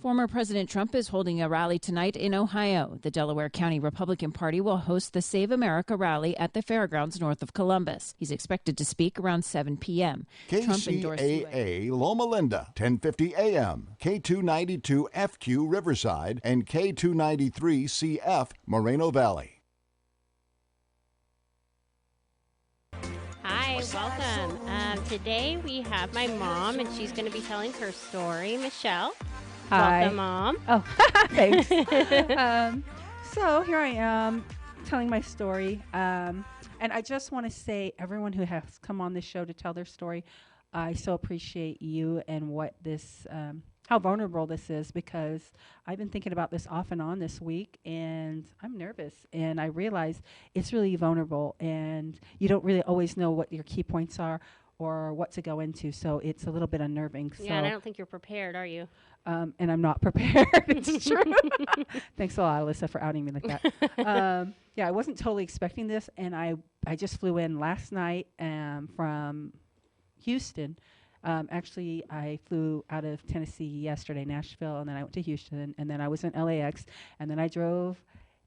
Former President Trump is holding a rally tonight in Ohio. The Delaware County Republican Party will host the Save America rally at the fairgrounds north of Columbus. He's expected to speak around 7 p.m. KCAA Loma Linda, 1050 AM, K292 FQ Riverside, and K293 CF Moreno Valley. Hi, welcome. Today we have my mom, and she's going to be telling her story. Michelle. Hi. Welcome, Mom. Oh, thanks. So here I am telling my story. And I just want to say, everyone who has come on this show to tell their story, I so appreciate you and what this, how vulnerable this is, because I've been thinking about this off and on this week, and I'm nervous. And I realize it's really vulnerable, and you don't really always know what your key points are or what to go into. So it's a little bit unnerving. Yeah, and I don't think you're prepared, are you? And I'm not prepared. It's true. Thanks a lot, Alyssa, for outing me like that. Yeah, I wasn't totally expecting this, and I just flew in last night from Houston. Actually, I flew out of Tennessee yesterday, Nashville, and then I went to Houston, and then I was in LAX, and then I drove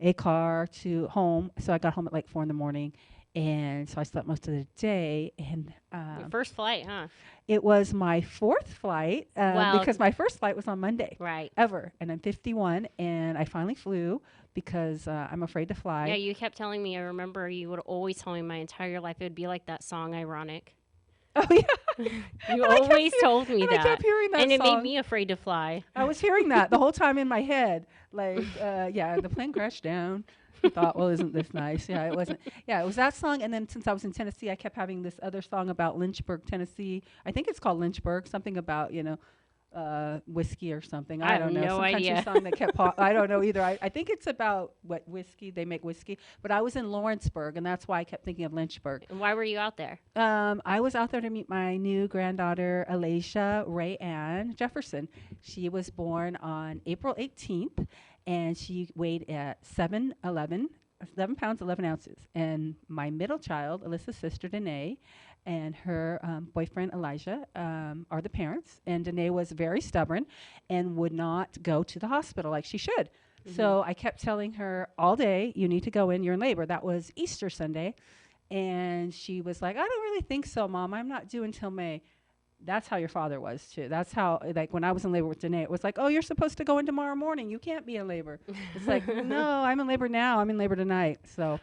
a car to home. So I got home at like 4 in the morning, and so I slept most of the day. And Your first flight, huh? It was my fourth flight because my first flight was on Monday. Right. Ever. And I'm 51, and I finally flew because I'm afraid to fly. Yeah, you kept telling me. I remember you would always tell me my entire life it would be like that song, Ironic. Oh, yeah. You always told me that. I kept hearing that and song. it made me afraid to fly. I was hearing that the whole time in my head. Like, yeah, the plane crashed down. I thought, well, isn't this nice? Yeah, it wasn't. Yeah, it was that song. And then since I was in Tennessee, I kept having this other song about Lynchburg, Tennessee. I think it's called Lynchburg, something about, whiskey or something. I don't know. No Some idea. country song that kept I don't know either. I think it's about what whiskey. They make whiskey. But I was in Lawrenceburg, and that's why I kept thinking of Lynchburg. And why were you out there? I was out there to meet my new granddaughter, Alyssa Ray Ann Jefferson. She was born on April 18th, and she weighed at 11 pounds, 11 ounces. And my middle child, Alyssa's sister, Danae, and her boyfriend, Elijah, are the parents. And Danae was very stubborn and would not go to the hospital like she should. Mm-hmm. So I kept telling her all day, you need to go in, you're in labor. That was Easter Sunday. And she was like, I don't really think so, Mom. I'm not due until May. That's how your father was, too. That's how, like, when I was in labor with Danae, it was like, oh, you're supposed to go in tomorrow morning. You can't be in labor. It's like, no, I'm in labor now. I'm in labor tonight. So,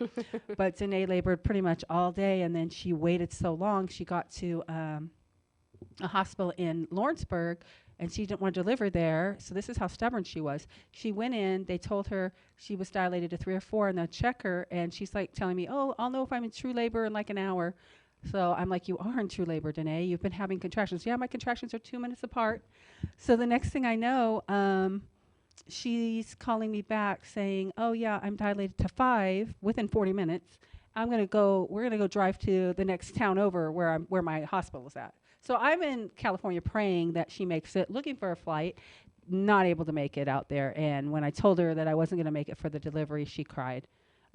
but Danae labored pretty much all day, and then she waited so long. She got to a hospital in Lawrenceburg, and she didn't want to deliver there. So this is how stubborn she was. She went in. They told her she was dilated to 3 or 4, and they'll check her. And she's like telling me, oh, I'll know if I'm in true labor in like an hour. So I'm like, you are in true labor, Danae. You've been having contractions. Yeah, my contractions are 2 minutes apart. So the next thing I know, she's calling me back saying, oh, yeah, I'm dilated to 5 within 40 minutes. We're going to go drive to the next town over where my hospital is at. So I'm in California praying that she makes it, looking for a flight, not able to make it out there. And when I told her that I wasn't going to make it for the delivery, she cried.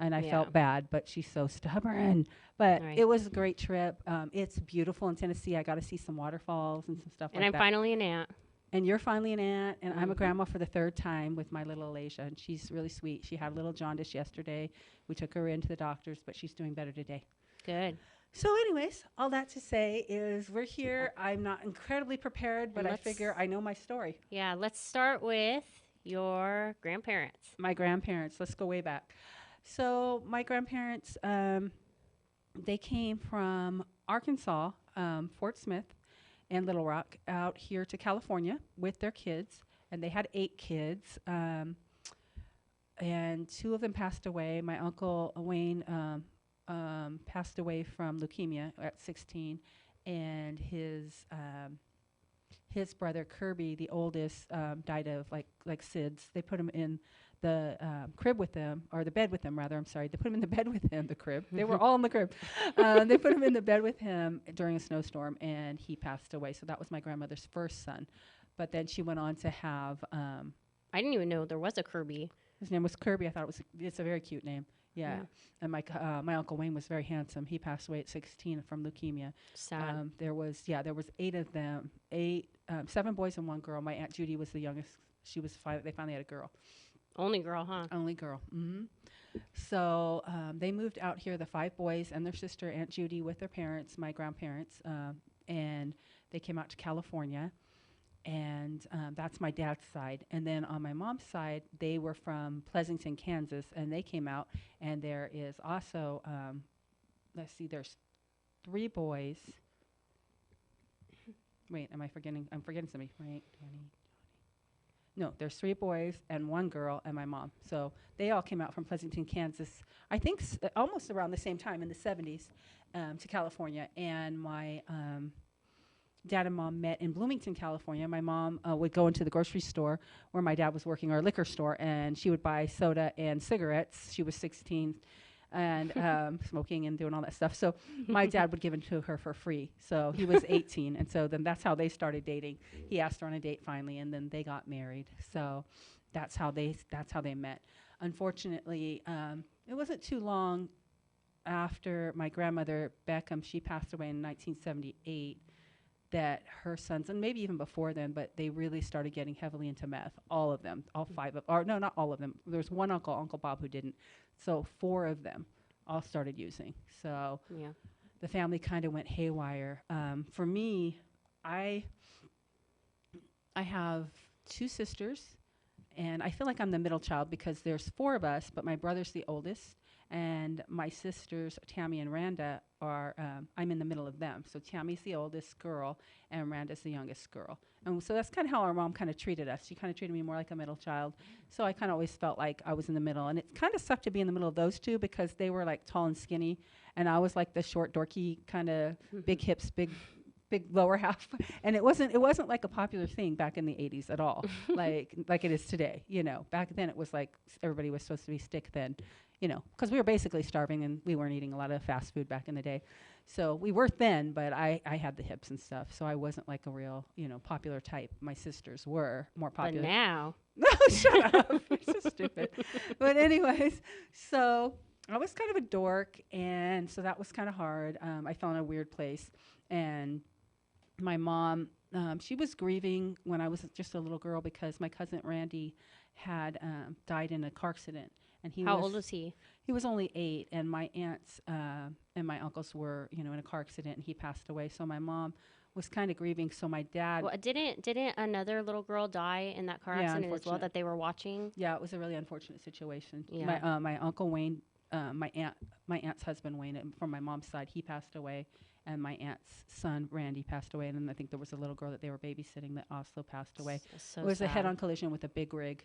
And I felt bad, but she's so stubborn. But it was a great trip. It's beautiful in Tennessee. I got to see some waterfalls and some stuff like that. And I'm finally an aunt. And you're finally an aunt, and I'm a grandma for the 3rd time with my little Alyssa, and she's really sweet. She had a little jaundice yesterday. We took her into the doctors, but she's doing better today. Good. So anyways, all that to say is we're here. I'm not incredibly prepared, but I figure I know my story. Yeah, let's start with your grandparents. My grandparents. Let's go way back. So my grandparents, they came from Arkansas, Fort Smith, and Little Rock out here to California with their kids, and they had 8 kids, and 2 of them passed away. My uncle Wayne passed away from leukemia at 16, and his brother Kirby, the oldest, died of like SIDS. They put him in the crib with them, or the bed with them, rather. I'm sorry. They put him in the bed with him, the crib. They were all in the crib. They put him in the bed with him during a snowstorm, and he passed away. So that was my grandmother's first son. But then she went on to have... I didn't even know there was a Kirby. His name was Kirby. I thought it's a very cute name. Yeah. And my Uncle Wayne was very handsome. He passed away at 16 from leukemia. Sad. There was 8 of them, 7 boys and 1 girl. My Aunt Judy was the youngest They finally had a girl. Only girl, huh? Only girl. Mm-hmm. So they moved out here, the 5 boys and their sister, Aunt Judy, with their parents, my grandparents, and they came out to California. And that's my dad's side. And then on my mom's side, they were from Pleasanton, Kansas, and they came out. And there is also, let's see, there's 3 boys. Wait, am I forgetting? I'm forgetting somebody. Right, Danny. No, there's 3 boys and 1 girl and my mom. So they all came out from Pleasanton, Kansas, I think almost around the same time in the 70s to California. And my dad and mom met in Bloomington, California. My mom would go into the grocery store where my dad was working, or a liquor store, and she would buy soda and cigarettes. She was 16 and smoking and doing all that stuff. So my dad would give it to her for free. So he was 18, and so then that's how they started dating. He asked her on a date finally, and then they got married. So that's how they met. Unfortunately, it wasn't too long after my grandmother Beckham, she passed away in 1978, that her sons, and maybe even before then, but they really started getting heavily into meth. All of them, all 5 of, or no, not all of them. There's one Uncle Bob, who didn't. So 4 of them all started using. So the family kind of went haywire. For me, I have 2 sisters, and I feel like I'm the middle child because there's 4 of us, but my brother's the oldest, and my sisters, Tammy and Randa, are, I'm in the middle of them. So Tammy's the oldest girl, and Randa's the youngest girl. And so that's kind of how our mom kind of treated us. She kind of treated me more like a middle child. So I kind of always felt like I was in the middle. And it kind of sucked to be in the middle of those 2 because they were like tall and skinny, and I was like the short, dorky, kind of big hips, big lower half. And it wasn't like a popular thing back in the 80s at all, like it is today. You know, back then it was like everybody was supposed to be stick thin, you know, because we were basically starving and we weren't eating a lot of fast food back in the day. So we were thin, but I had the hips and stuff. So I wasn't like a real, you know, popular type. My sisters were more popular. But now. No, shut up. You're so stupid. But anyways, so I was kind of a dork, and so that was kind of hard. I fell in a weird place. And my mom, she was grieving when I was just a little girl because my cousin Randy had died in a car accident. And How old was he? He was only 8, and my aunts and my uncles were, you know, in a car accident, and he passed away. So my mom was kind of grieving. So my dad. Well, didn't another little girl die in that car accident as well that they were watching? Yeah, it was a really unfortunate situation. Yeah. My uncle Wayne, my aunt's husband Wayne, from my mom's side, he passed away, and my aunt's son Randy passed away, and then I think there was a little girl that they were babysitting that also passed away. So it was sad. a head-on collision with a big rig.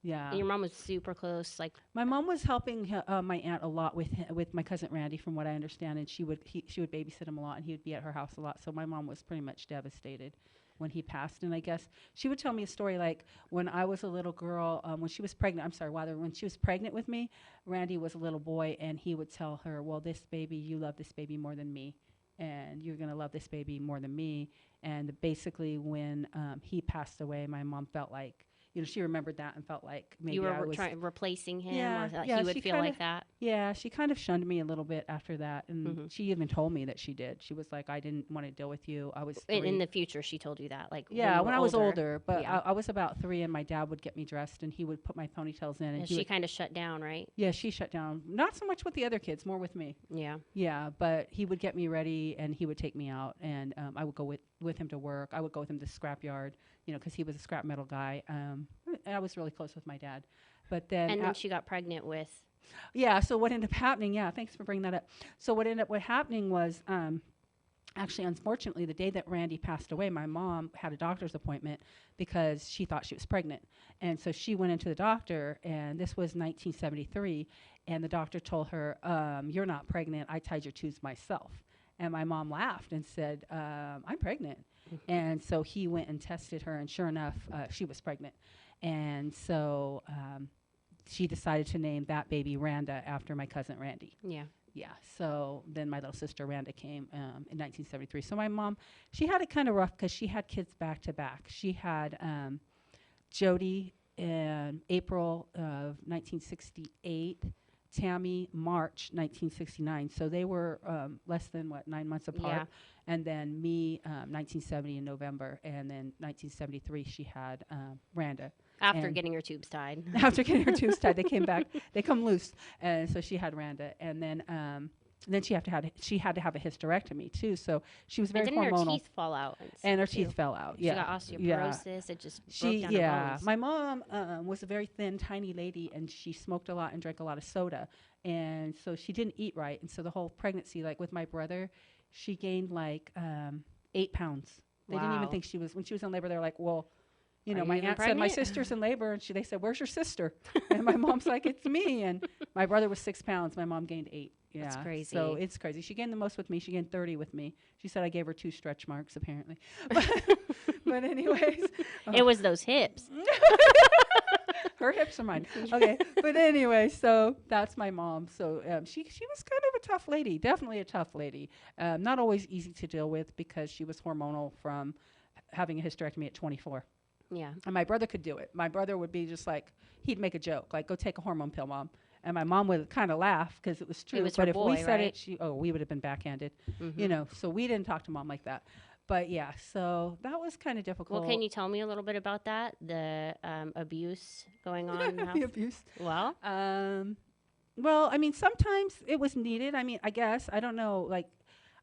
Yeah. And your mom was super close, like. My mom was helping my aunt a lot with my cousin Randy, from what I understand, and she would babysit him a lot, and he would be at her house a lot. So my mom was pretty much devastated when he passed. And I guess she would tell me a story like when I was a little girl, when she was pregnant. When she was pregnant with me, Randy was a little boy, and he would tell her, "Well, this baby, you love this baby more than me, and you're gonna love this baby more than me." And basically, when he passed away, my mom felt like, you know, she remembered that and felt like maybe you were I was replacing him, or that yeah, he would feel like that. Yeah, she kind of shunned me a little bit after that, and she even told me that she did. She was like, "I didn't want to deal with you." I was in the future. She told you that, like when I was older, but I was about 3, and my dad would get me dressed, and he would put my ponytails in, and she kind of shut down, right? Yeah, she shut down. Not so much with the other kids, more with me. Yeah, but he would get me ready, and he would take me out, and I would go with him to work. I would go with him to the scrapyard, you know, because he was a scrap metal guy. I was really close with my dad. But then... And then she got pregnant with... Yeah, so what ended up happening... Yeah, thanks for bringing that up. So what happening was... actually, unfortunately, the day that Randy passed away, my mom had a doctor's appointment because she thought she was pregnant. And so she went into the doctor, and this was 1973, and the doctor told her, "You're not pregnant. I tied your tubes myself." And my mom laughed and said, "I'm pregnant." And so he went and tested her, and sure enough, she was pregnant. And so she decided to name that baby Randa after my cousin Randy. Yeah. So then my little sister Randa came in 1973. So my mom, she had it kind of rough because she had kids back to back. She had Jody in April of 1968, Tammy March 1969. So they were less than 9 months apart. And then me 1970 in November, and then 1973 she had Randa. After getting her tubes tied. After getting her tubes tied, they came back. They come loose, and so she had Randa, and then she had to have a hysterectomy too. So she was very and didn't hormonal. her teeth fall out? And her teeth fell out. She got osteoporosis. It just broke down her bones. My mom was a very thin, tiny lady, and she smoked a lot and drank a lot of soda, and so she didn't eat right. And so the whole pregnancy, like with my brother, she gained like 8 pounds. They didn't even think she was, when she was in labor, they were like, well, you know, my aunt said, my sister's in labor, and they said, where's your sister? And my mom's like, it's me. And my brother was 6 pounds. My mom gained 8. Yeah. That's crazy. So it's crazy. She gained the most with me. She gained 30 with me. She said I gave her 2 stretch marks, apparently. But anyways. It was those hips. Her hips are mine. Okay. But anyway, so that's my mom. So she was kind of a tough lady. Definitely a tough lady. Not always easy to deal with because she was hormonal from having a hysterectomy at 24. Yeah. And my brother could do it. My brother would be just like, he'd make a joke, like, go take a hormone pill, Mom. And my mom would kind of laugh because it was true. But if boy, we said right? it, we would have been backhanded, you know. So we didn't talk to Mom like that. But yeah, so that was kind of difficult. Well, can you tell me a little bit about that? The abuse going on in the house? The abuse. Well, well, I mean, sometimes it was needed. I mean, I guess, I don't know, like,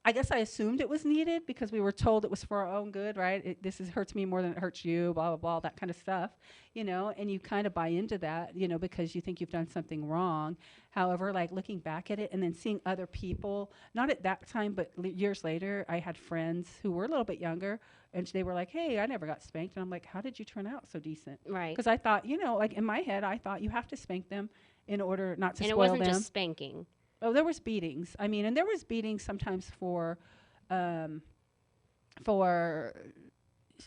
I guess I assumed it was needed because we were told it was for our own good, right? Hurts me more than it hurts you, blah, blah, blah, that kind of stuff, you know, and you kind of buy into that, you know, because you think you've done something wrong. However, like looking back at it and then seeing other people, not at that time, but years later, I had friends who were a little bit younger and they were like, hey, I never got spanked. And I'm like, how did you turn out so decent? right. Because I thought, you know, like in my head, I thought you have to spank them in order not to And it spoil wasn't them. just spanking. Oh, there was beatings. I mean, and there was beatings sometimes for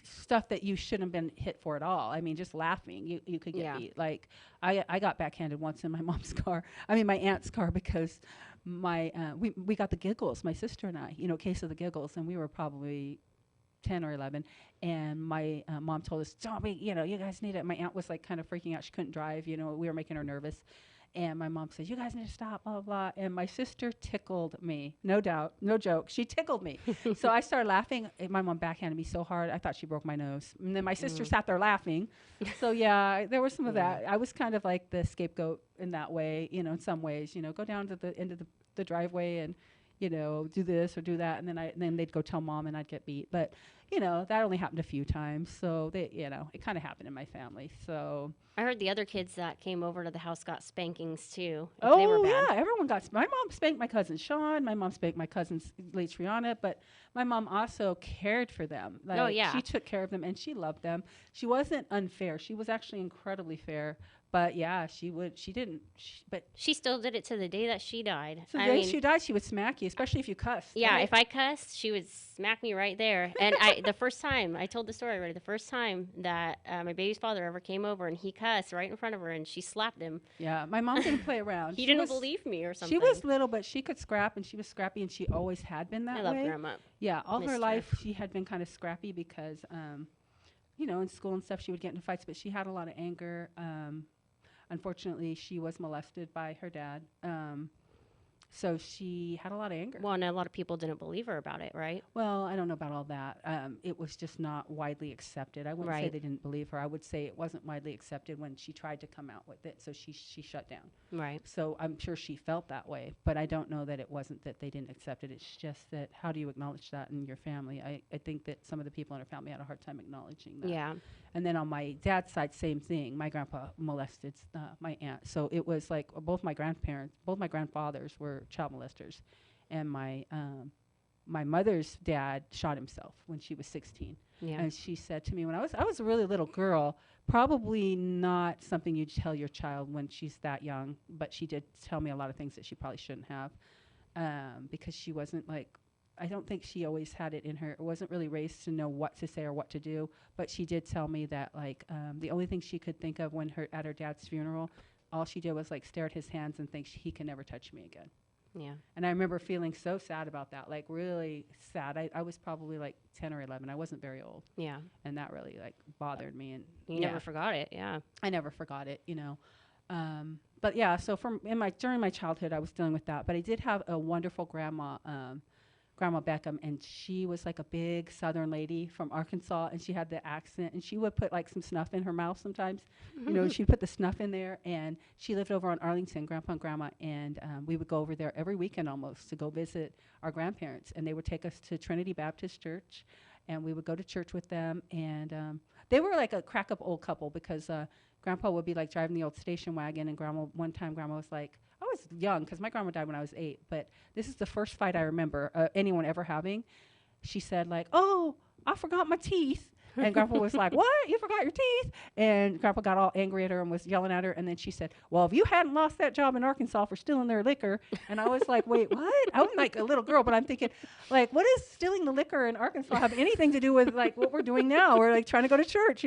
stuff that you shouldn't have been hit for at all. I mean, just laughing, you could get beat. Like I got backhanded once in my mom's car. I mean, my aunt's car because we got the giggles, my sister and I, you know, case of the giggles, and we were probably 10 or 11, and my mom told us, don't be, you know, you guys need it. My aunt was like kind of freaking out. She couldn't drive, you know, we were making her nervous. And my mom said, you guys need to stop, blah, blah, blah. And my sister tickled me. No doubt. No joke. She tickled me. So I started laughing. My mom backhanded me so hard, I thought she broke my nose. And then my sister sat there laughing. So, yeah, there was some of that. I was kind of like the scapegoat in that way, you know, in some ways. You know, go down to the end of the driveway and, you know, do this or do that. And then they'd go tell Mom and I'd get beat. But, you know, that only happened a few times. So, you know, it kind of happened in my family. So I heard the other kids that came over to the house got spankings too. Oh, they were bad. yeah, everyone got my mom spanked my cousin Sean. My mom spanked my cousin late Triana, but my mom also cared for them. Like, Oh, yeah. She took care of them, and she loved them. She wasn't unfair. She was actually incredibly fair. But, yeah, but She still did it to the day that she died. so the day she died, she would smack you, especially if you cussed. Yeah, right? if I cussed, she would smack me right there. And the first time, I told the story already, the first time that my baby's father ever came over and he cussed right in front of her and she slapped him. Yeah, my mom didn't play around. He didn't believe me or something. She was little, but she could scrap, and she was scrappy, and she always had been that I way. love Grandma. Yeah, all her Missed life she had been kind of scrappy because, you know, in school and stuff she would get into fights, but she had a lot of anger. Unfortunately, she was molested by her dad. So she had a lot of anger. Well, and a lot of people didn't believe her about it, right? Well, I don't know about all that. It was just not widely accepted. I wouldn't say Right. they didn't believe her. I would say it wasn't widely accepted when she tried to come out with it. So she shut down. Right. So I'm sure she felt that way, but I don't know that it wasn't that they didn't accept it. It's just that how do you acknowledge that in your family? I think that some of the people in her family had a hard time acknowledging that. Yeah. And then on my dad's side, same thing. My grandpa molested my aunt. So it was like both my grandfathers were child molesters. And my mother's dad shot himself when she was 16. Yeah. And she said to me when I was a really little girl, probably not something you'd tell your child when she's that young, but she did tell me a lot of things that she probably shouldn't have, because she wasn't like, I don't think she always had it in her. It wasn't really raised to know what to say or what to do, but she did tell me that like the only thing she could think of at her dad's funeral, all she did was like stare at his hands and think he can never touch me again. Yeah. And I remember feeling so sad about that, like really sad. I was probably like 10 or 11. I wasn't very old. Yeah. And that really like bothered me. And You never forgot it. Yeah. I never forgot it, you know. But yeah, so during my childhood, I was dealing with that. But I did have a wonderful grandma Grandma Beckham, and she was like a big Southern lady from Arkansas, and she had the accent, and she would put like some snuff in her mouth sometimes. She'd put the snuff in there, and she lived over on Arlington, Grandpa and Grandma, and we would go over there every weekend almost to go visit our grandparents, and they would take us to Trinity Baptist Church, and we would go to church with them, and they were like a crack-up old couple because Grandpa would be like driving the old station wagon, and one time Grandma was like, I was young because my grandma died when I was 8, but this is the first fight I remember anyone ever having. She said like, oh, I forgot my teeth. And Grandpa was like, what? You forgot your teeth? And Grandpa got all angry at her and was yelling at her. And then she said, well, if you hadn't lost that job in Arkansas for stealing their liquor. And I was like, wait, what? I was like a little girl, but I'm thinking, like, what does stealing the liquor in Arkansas have anything to do with, like, what we're doing now? We're, like, trying to go to church,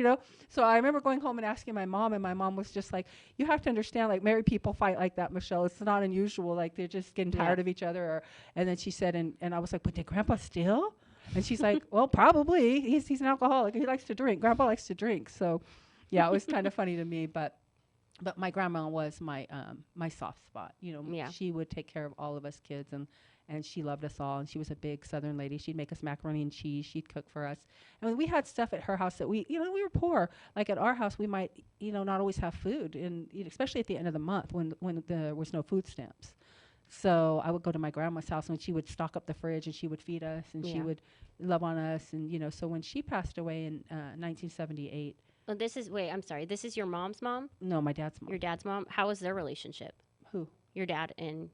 So I remember going home and asking my mom, and my mom was just like, you have to understand, like, married people fight like that, Michelle. It's not unusual. Like, they're just getting tired of each other. And then she said, and I was like, but did Grandpa steal? And she's like, well, probably. He's an alcoholic. He likes to drink. Grandpa likes to drink. So, yeah, it was kind of funny to me. But my grandma was my soft spot. She would take care of all of us kids, and she loved us all. And she was a big Southern lady. She'd make us macaroni and cheese. She'd cook for us. And we had stuff at her house that we were poor. Like at our house, we might, not always have food, and especially at the end of the month when there was no food stamps. So I would go to my grandma's house, and she would stock up the fridge, and she would feed us, and she would love on us. And, so when she passed away in 1978. Oh, I'm sorry. This is your mom's mom? No, my dad's mom. Your dad's mom? How was their relationship? Who? Your dad and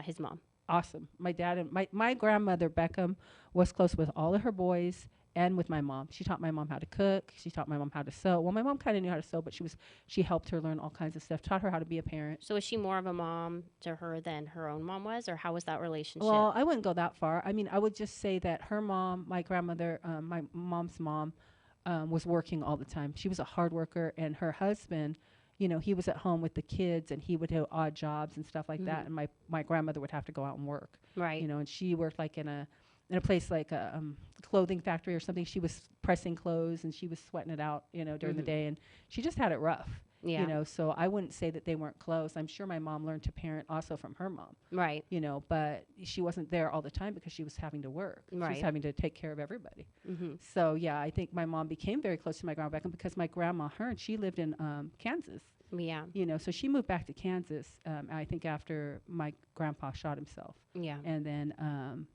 his mom. Awesome. My dad and my grandmother, Beckham, was close with all of her boys and with my mom. She taught my mom how to cook. She taught my mom how to sew. Well, my mom kind of knew how to sew, but she helped her learn all kinds of stuff, taught her how to be a parent. So was she more of a mom to her than her own mom was, or how was that relationship? Well, I wouldn't go that far. I mean, I would just say that her mom, my grandmother, my mom's mom, was working all the time. She was a hard worker, and her husband, he was at home with the kids, and he would do odd jobs and stuff like that, and my grandmother would have to go out and work. Right. And she worked like in a place like a clothing factory or something. She was pressing clothes, and she was sweating it out, during the day, and she just had it rough. Yeah. So I wouldn't say that they weren't close. I'm sure my mom learned to parent also from her mom. Right. But she wasn't there all the time because she was having to work. Right. She was having to take care of everybody. So, yeah, I think my mom became very close to my grandma Beckham because my grandma, she lived in Kansas. Yeah. So she moved back to Kansas, I think after my grandpa shot himself. Yeah. And then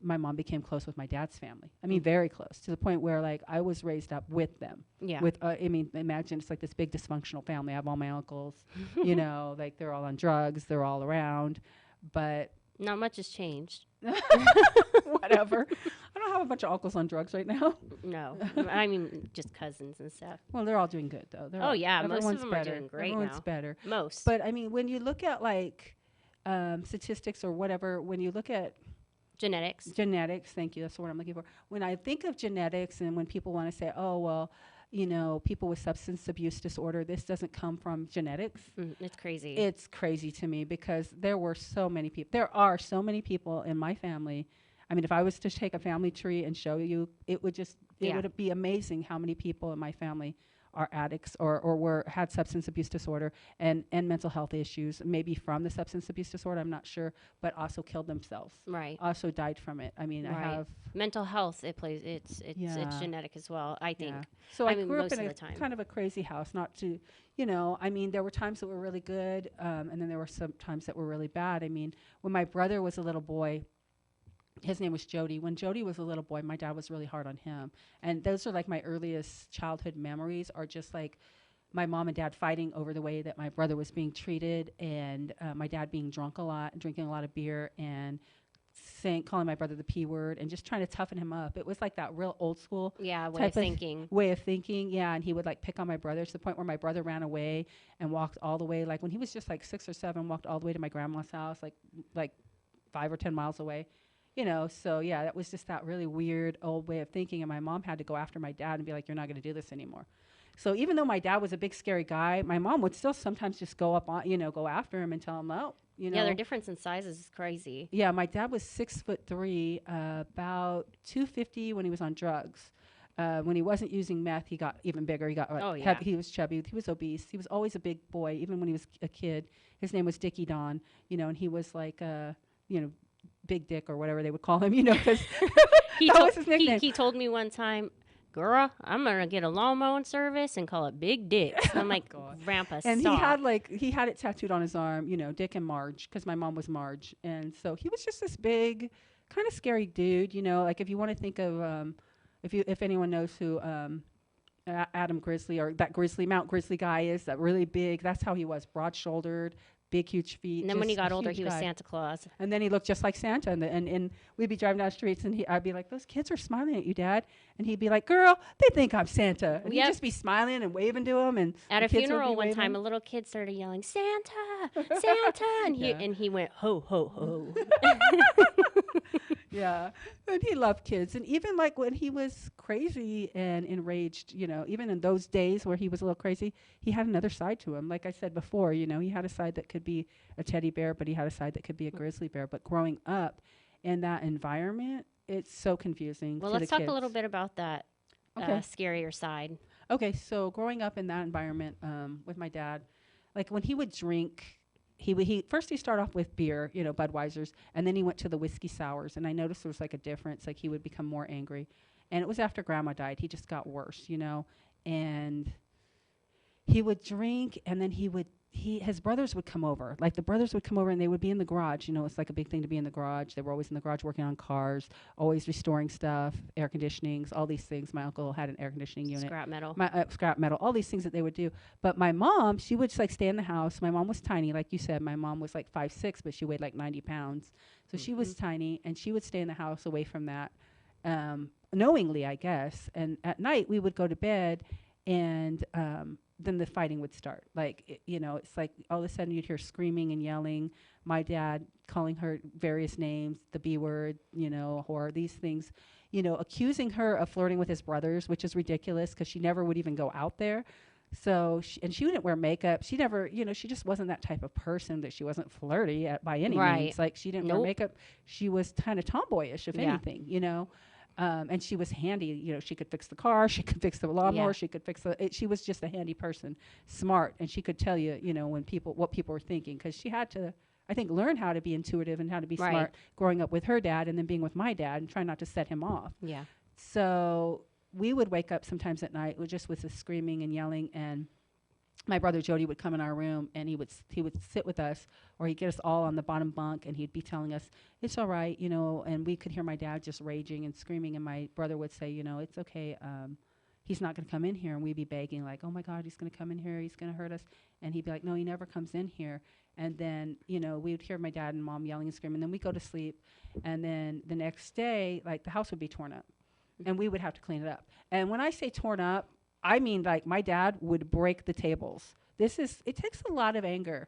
my mom became close with my dad's family. I mean, very close, to the point where, like, I was raised up with them. Yeah. Imagine it's like this big dysfunctional family. I have all my uncles, like they're all on drugs. They're all around. But not much has changed. Whatever. I don't have a bunch of uncles on drugs right now. No. I mean, just cousins and stuff. Well, they're all doing good, though. Most of them are doing great Everyone's now. better. Most. But, I mean, when you look at, like, statistics or whatever, when you look at Genetics, thank you, that's the word I'm looking for. When I think of genetics, and when people want to say, oh, well, people with substance abuse disorder, this doesn't come from genetics. It's crazy. It's crazy to me because there are so many people in my family. I mean, if I was to take a family tree and show you, it would be amazing how many people in my family are addicts or had substance abuse disorder and mental health issues, maybe from the substance abuse disorder, I'm not sure, but also killed themselves. Right. Also died from it. I mean, I have mental health. It's genetic as well, I think. Yeah. So I grew up in a kind of a crazy house. Not to, I mean, there were times that were really good, and then there were some times that were really bad. I mean, when my brother was a little boy, his name was Jody. When Jody was a little boy, my dad was really hard on him. And those are like my earliest childhood memories, are just like my mom and dad fighting over the way that my brother was being treated, and my dad being drunk a lot, drinking a lot of beer, and calling my brother the P word, and just trying to toughen him up. It was like that real old school way of thinking. Yeah, and he would like pick on my brother to the point where my brother ran away and walked all the way, like when he was just like 6 or 7, walked all the way to my grandma's house, like 5 or 10 miles away. So yeah, that was just that really weird old way of thinking. And my mom had to go after my dad and be like, you're not going to do this anymore. So even though my dad was a big, scary guy, my mom would still sometimes just go after him and tell him, no, Yeah, their difference in sizes is crazy. Yeah, my dad was 6'3", about 250 when he was on drugs. When he wasn't using meth, he got even bigger. He got he was chubby. He was obese. He was always a big boy, even when he was a kid. His name was Dickie Don, and he was like, Big Dick or whatever they would call him, because He that told was his nickname. he told me one time, "Girl, I'm gonna get a lawn mowing service and call it Big Dick." I'm like, "Grandpa, And stop." he had it tattooed on his arm, Dick and Marge, because my mom was Marge, and so he was just this big, kind of scary dude, like if you want to think of, if anyone knows who Adam Grizzly or that Mount Grizzly guy is, that really big, that's how he was, broad-shouldered, big, huge feet. And then when he just got a older, huge he was guy. Santa Claus. And then he looked just like Santa, and we'd be driving down the streets, and I'd be like, "Those kids are smiling at you, Dad," and he'd be like, "Girl, they think I'm Santa," and he'd just be smiling and waving to them. And At the a kids would funeral be one time, waving. a little kid started yelling, "Santa, Santa," and he went, "Ho, ho, ho." Yeah, and he loved kids, and even like when he was crazy and enraged, even in those days where he was a little crazy, he had another side to him. Like I said before, he had a side that could be a teddy bear, but he had a side that could be a grizzly bear. But growing up in that environment, it's so confusing. Well, to let's the talk kids. a little bit about that scarier side. Okay, so growing up in that environment with my dad, like when he would drink, he started off with beer, Budweiser's, and then he went to the whiskey sours, and I noticed there was like a difference. Like he would become more angry, and it was after Grandma died. He just got worse, and he would drink, and then his brothers would come over. Like the brothers would come over, and they would be in the garage. It's like a big thing to be in the garage. They were always in the garage working on cars, always restoring stuff, air conditionings, all these things. My uncle had an air conditioning unit. Scrap metal, all these things that they would do. But my mom, she would just like stay in the house. My mom was tiny, like you said. My mom was like 5'6", but she weighed like 90 pounds. So she was tiny, and she would stay in the house away from that, knowingly, I guess. And at night, we would go to bed, and then the fighting would start. Like, it's like all of a sudden you'd hear screaming and yelling, my dad calling her various names, the B word, whore, these things, accusing her of flirting with his brothers, which is ridiculous because she never would even go out there. So, she wouldn't wear makeup. She never, she just wasn't that type of person, that she wasn't flirty by any means. Like she didn't wear makeup. She was kind of tomboyish, if anything, and she was handy. She could fix the car. She could fix the lawnmower. She could fix she was just a handy person, smart. And she could tell you, what people were thinking. Because she had to, I think, learn how to be intuitive and how to be smart growing up with her dad and then being with my dad and trying not to set him off. Yeah. So we would wake up sometimes at night with the screaming and yelling, and my brother Jody would come in our room, and he would sit with us, or he'd get us all on the bottom bunk, and he'd be telling us, "It's all right," and we could hear my dad just raging and screaming, and my brother would say, "It's okay, he's not going to come in here," and we'd be begging, like, "Oh my God, he's going to come in here, he's going to hurt us," and he'd be like, "No, he never comes in here." And then, we would hear my dad and mom yelling and screaming, and then we'd go to sleep, and then the next day, like, the house would be torn up, and we would have to clean it up. And when I say torn up, I mean, like, my dad would break the tables. It takes a lot of anger.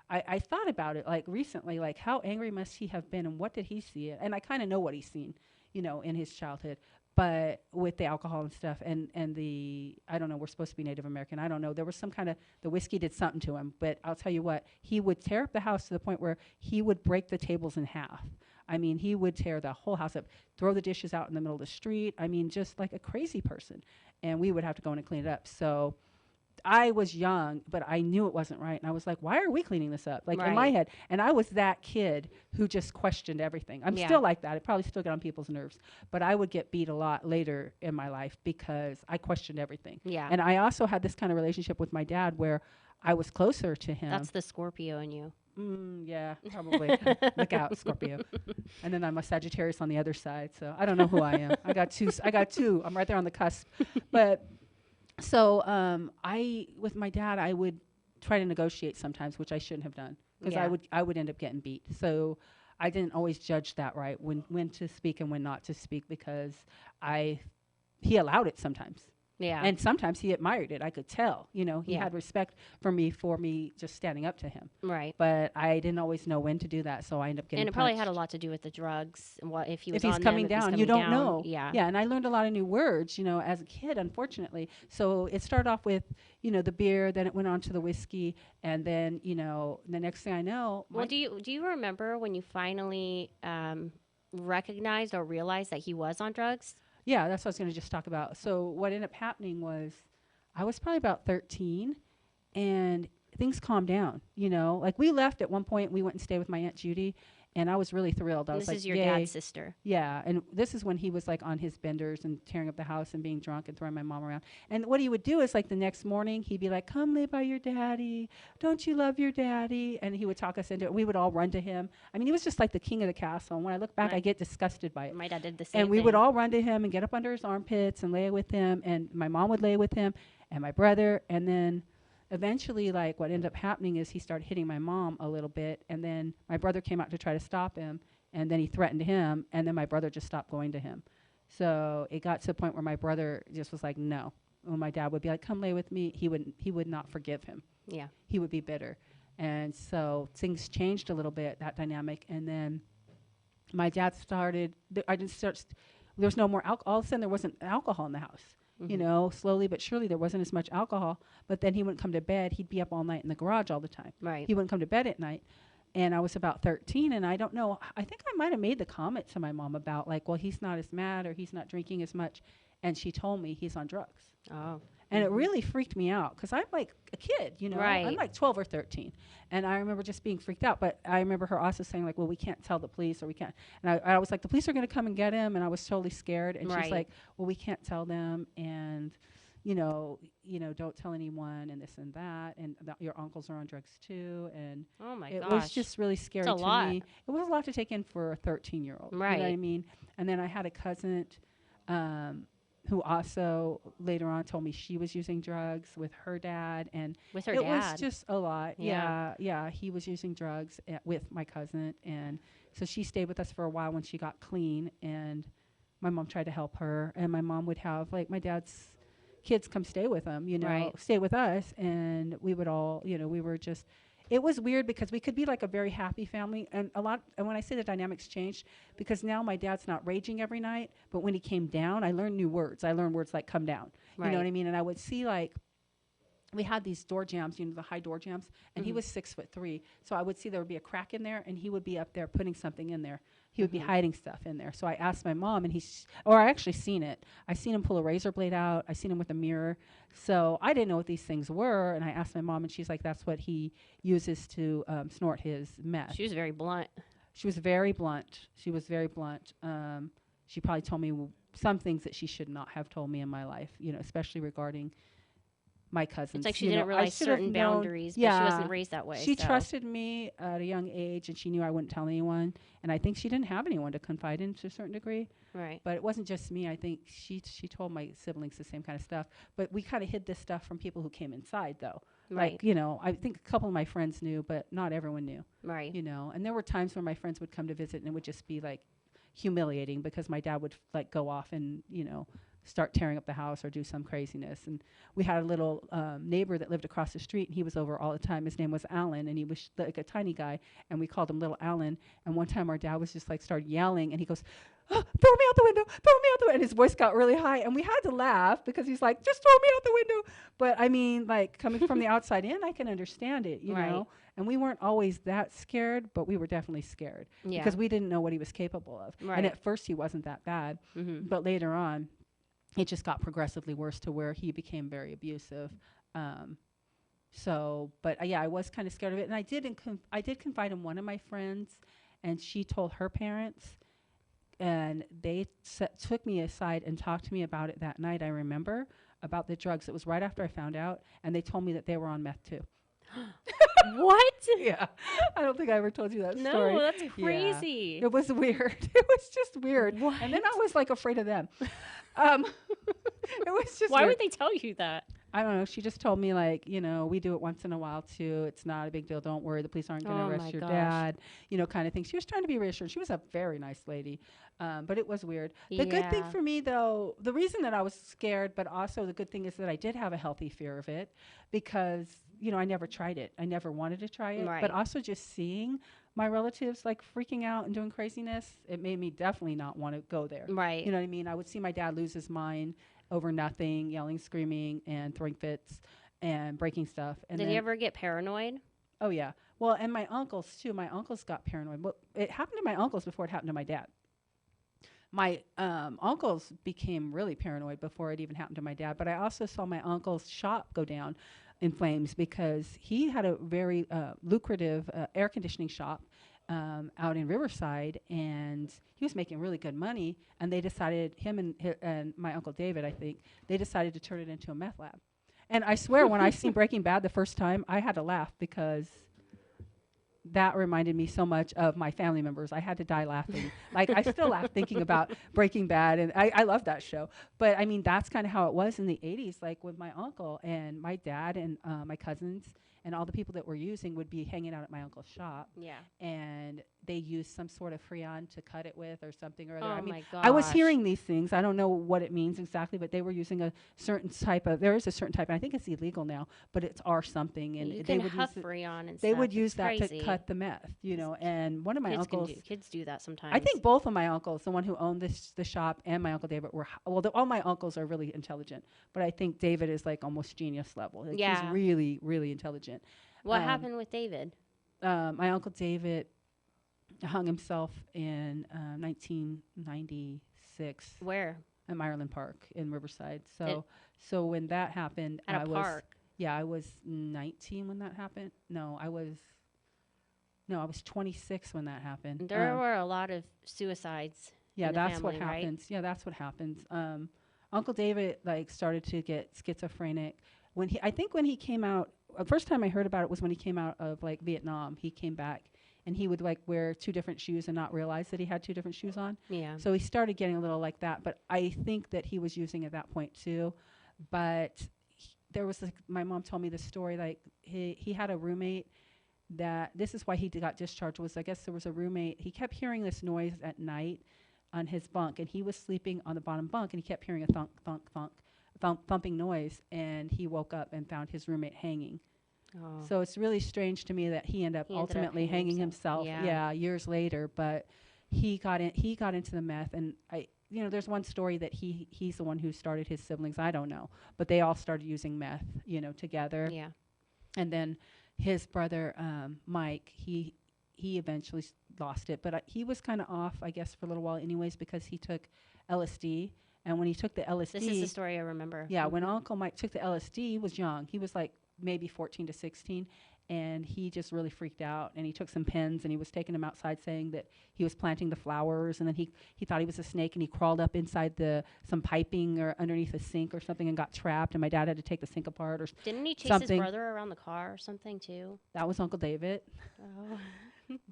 I thought about it, like, recently, like, how angry must he have been, and what did he see? And I kind of know what he's seen, in his childhood. But with the alcohol and stuff, and I don't know, we're supposed to be Native American. I don't know. There was some kind of, the whiskey did something to him. But I'll tell you what, he would tear up the house to the point where he would break the tables in half. I mean, he would tear the whole house up, throw the dishes out in the middle of the street. I mean, just like a crazy person. And we would have to go in and clean it up. So I was young, but I knew it wasn't right. And I was like, why are we cleaning this up? Like in my head. And I was that kid who just questioned everything. I'm still like that. I probably still get on people's nerves. But I would get beat a lot later in my life because I questioned everything. Yeah. And I also had this kind of relationship with my dad where I was closer to him. That's the Scorpio in you. Yeah, probably. Look out, Scorpio. And then I'm a Sagittarius on the other side. So I don't know who I am. I got two. I'm right there on the cusp. But so with my dad, I would try to negotiate sometimes, which I shouldn't have done because I would end up getting beat. So I didn't always judge that right, when to speak and when not to speak, because he allowed it sometimes. Yeah. And sometimes he admired it. I could tell, he had respect for me just standing up to him. Right. But I didn't always know when to do that, so I ended up getting And it punched. probably had a lot to do with the drugs and what if he was if he's on coming them, down, if you he's don't coming know. down. Yeah. Yeah, and I learned a lot of new words, as a kid, unfortunately. So it started off with, the beer, then it went on to the whiskey, and then, the next thing I know. Well, do you remember when you finally recognized or realized that he was on drugs? Yeah, that's what I was going to just talk about. So what ended up happening was I was probably about 13, and things calmed down, Like we left at one point. We went and stayed with my Aunt Judy, And I was really thrilled. I And was this like, is your yay. dad's sister. Yeah, and this is when he was like on his benders and tearing up the house and being drunk and throwing my mom around. And what he would do is like the next morning he'd be like, "Come live by your daddy. Don't you love your daddy?" And he would talk us into it. We would all run to him. I mean, he was just like the king of the castle. And when I look back, I get disgusted by it. My dad did the same And we thing. would all run to him and get up under his armpits and lay with him. And my mom would lay with him and my brother. And then eventually, like, what ended up happening is he started hitting my mom a little bit. And then my brother came out to try to stop him. And then he threatened him. And then my brother just stopped going to him. So it got to the point where my brother just was like, no. When my dad would be like, "Come lay with me," he would not forgive him. Yeah. He would be bitter. And so things changed a little bit, that dynamic. And then my dad started, there's no more alcohol. All of a sudden there wasn't alcohol in the house. You know, slowly but surely there wasn't as much alcohol. But then he wouldn't come to bed. He'd be up all night in the garage all the time. Right. He wouldn't come to bed at night. And I was about 13, and I don't know, I think I might have made the comment to my mom about, like, well, he's not as mad or he's not drinking as much. And she told me he's on drugs. Oh. And it really freaked me out because I'm like a kid, you know. Right. I'm like 12 or 13. And I remember just being freaked out. But I remember her also saying, like, well, we can't tell the police or we can't. And I was like, the police are going to come and get him. And I was totally scared. And she's like, well, we can't tell them. And, you know, don't tell anyone and this and that. And your uncles are on drugs too. And Oh my it gosh. was just really scary It's a lot. me. It was a lot to take in for a 13-year-old. Right. You know what I mean? And then I had a cousin who also later on told me she was using drugs with her dad. And With her it dad. was just a lot. Yeah. Yeah. He was using drugs with my cousin. And so she stayed with us for a while when she got clean. And my mom tried to help her. And my mom would have, like, my dad's kids come stay with him, you know, Right. stay with us. And we would all, you know, we were just, it was weird because we could be like a very happy family. And and when I say the dynamics changed, because now my dad's not raging every night, but when he came down, I learned new words. I learned words like come down, you know what I mean? And I would see, like, we had these door jambs, you know, the high door jambs, and he was 6'3". So I would see there would be a crack in there, and he would be up there putting something in there. He would be hiding stuff in there. So I asked my mom, and I actually seen it. I seen him pull a razor blade out. I seen him with a mirror. So I didn't know what these things were, and I asked my mom, and she's like, that's what he uses to snort his meth. She was very blunt. She was very blunt. She probably told me some things that she should not have told me in my life, you know, especially regarding my cousins. It's like she You didn't know, I realize should have certain known- boundaries, but yeah, she wasn't raised that way. She so. trusted me at a young age, and she knew I wouldn't tell anyone. And I think she didn't have anyone to confide in to a certain degree. Right. But it wasn't just me. I think she told my siblings the same kind of stuff. But we kind of hid this stuff from people who came inside, though. Right. Like, you know, I think a couple of my friends knew, but not everyone knew. Right. You know, and there were times when my friends would come to visit, and it would just be like humiliating because my dad would like go off and, you know, start tearing up the house or do some craziness. And we had a little neighbor that lived across the street, and he was over all the time. His name was Alan, and he was like a tiny guy, and we called him Little Alan. And one time our dad was just like started yelling, and he goes, "Oh, throw me out the window, throw me out the window." And his voice got really high, and we had to laugh because he's like, "Just throw me out the window." But I mean, like, coming from the outside in, I can understand it, you know. And we weren't always that scared, but we were definitely scared because we didn't know what he was capable of. Right. And at first he wasn't that bad, but later on, it just got progressively worse to where he became very abusive. But yeah, I was kind of scared of it. And I did confide in one of my friends, and she told her parents, and they took me aside and talked to me about it that night. I remember about the drugs. It was right after I found out, and they told me that they were on meth too. What? Yeah. I don't think I ever told you that No, story. that's crazy. Yeah. It was weird. It was just weird. What? And then I was like afraid of them. It was just Why weird. would they tell you that? I don't know. She just told me, like, you know, we do it once in a while too. It's not a big deal. Don't worry. The police aren't going to Oh arrest my your gosh. dad, you know, kind of thing. She was trying to be reassuring. She was a very nice lady. But it was weird. The good thing Yeah. for me, though, the reason that I was scared, but also the good thing is that I did have a healthy fear of it because, you know, I never tried it. I never wanted to try it. Right. But also just seeing my relatives like freaking out and doing craziness, it made me definitely not want to go there. Right. You know what I mean? I would see my dad lose his mind over nothing, yelling, screaming, and throwing fits and breaking stuff. And Did then, you ever get paranoid? Oh, yeah. Well, and my uncles, too. My uncles got paranoid. Well, it happened to my uncles before it happened to my dad. My uncles became really paranoid before it even happened to my dad. But I also saw my uncle's shop go down in flames because he had a very lucrative air conditioning shop out in Riverside, and he was making really good money. And they decided, him and my Uncle David, I think, they decided to turn it into a meth lab. And I swear, when I seen Breaking Bad the first time, I had to laugh because that reminded me so much of my family members. I had to die laughing. Like, I still laugh thinking about Breaking Bad, and I love that show. But, I mean, that's kind of how it was in the 80s, like with my uncle and my dad and my cousins and all the people that were using would be hanging out at my uncle's shop. Yeah. And they used some sort of Freon to cut it with or something or other. Oh, I mean, my I was gosh. hearing these things. I don't know what it means exactly, but they were using a certain type of, there is a certain type, and I think it's illegal now, but it's R something. And You they can would huff use Freon and they stuff. would use It's that crazy. to cut the meth, you know. And one of my uncles, Kids do that sometimes. I think both of my uncles, the one who owned the shop and my Uncle David were, all my uncles are really intelligent, but I think David is like almost genius level. Like, Yeah. he's really, really intelligent. What happened with David? My Uncle David hung himself in 1996 Where? at Ireland Park in Riverside. So when that happened, At a park. I was 19 when that happened. No, I was 26 when that happened. There were a lot of suicides. Yeah, in the that's family, what right? happens. Yeah, that's what happens. Uncle David like started to get schizophrenic when he came out. The first time I heard about it was when he came out of like Vietnam. He came back and he would like wear two different shoes and not realize that he had two different shoes on. Yeah. So he started getting a little like that. But I think that he was using at that point too. But there was like, my mom told me the story, like he had a roommate that this is why he got discharged, was I guess there was a roommate. He kept hearing this noise at night on his bunk, and he was sleeping on the bottom bunk, and he kept hearing a thunk, thunk, thunk, thumping noise, and he woke up and found his roommate hanging. Oh. So it's really strange to me that he ended up He ended up ultimately hanging hanging himself. himself. Yeah. Years later. But he got into the meth, and there's one story that he's the one who started his siblings. I don't know, but they all started using meth, together. Yeah. And then his brother Mike, he eventually lost it, but he was kind of off, I guess, for a little while, anyways, because he took LSD. And when he took the LSD, This is the story I remember. yeah, when Uncle Mike took the LSD, he was young. He was like maybe 14 to 16, and he just really freaked out. And he took some pins, and he was taking them outside, saying that he was planting the flowers. And then he thought he was a snake, and he crawled up inside some piping or underneath a sink or something and got trapped. And my dad had to take the sink apart or Didn't he chase something. his brother around the car or something too? That was Uncle David. Oh.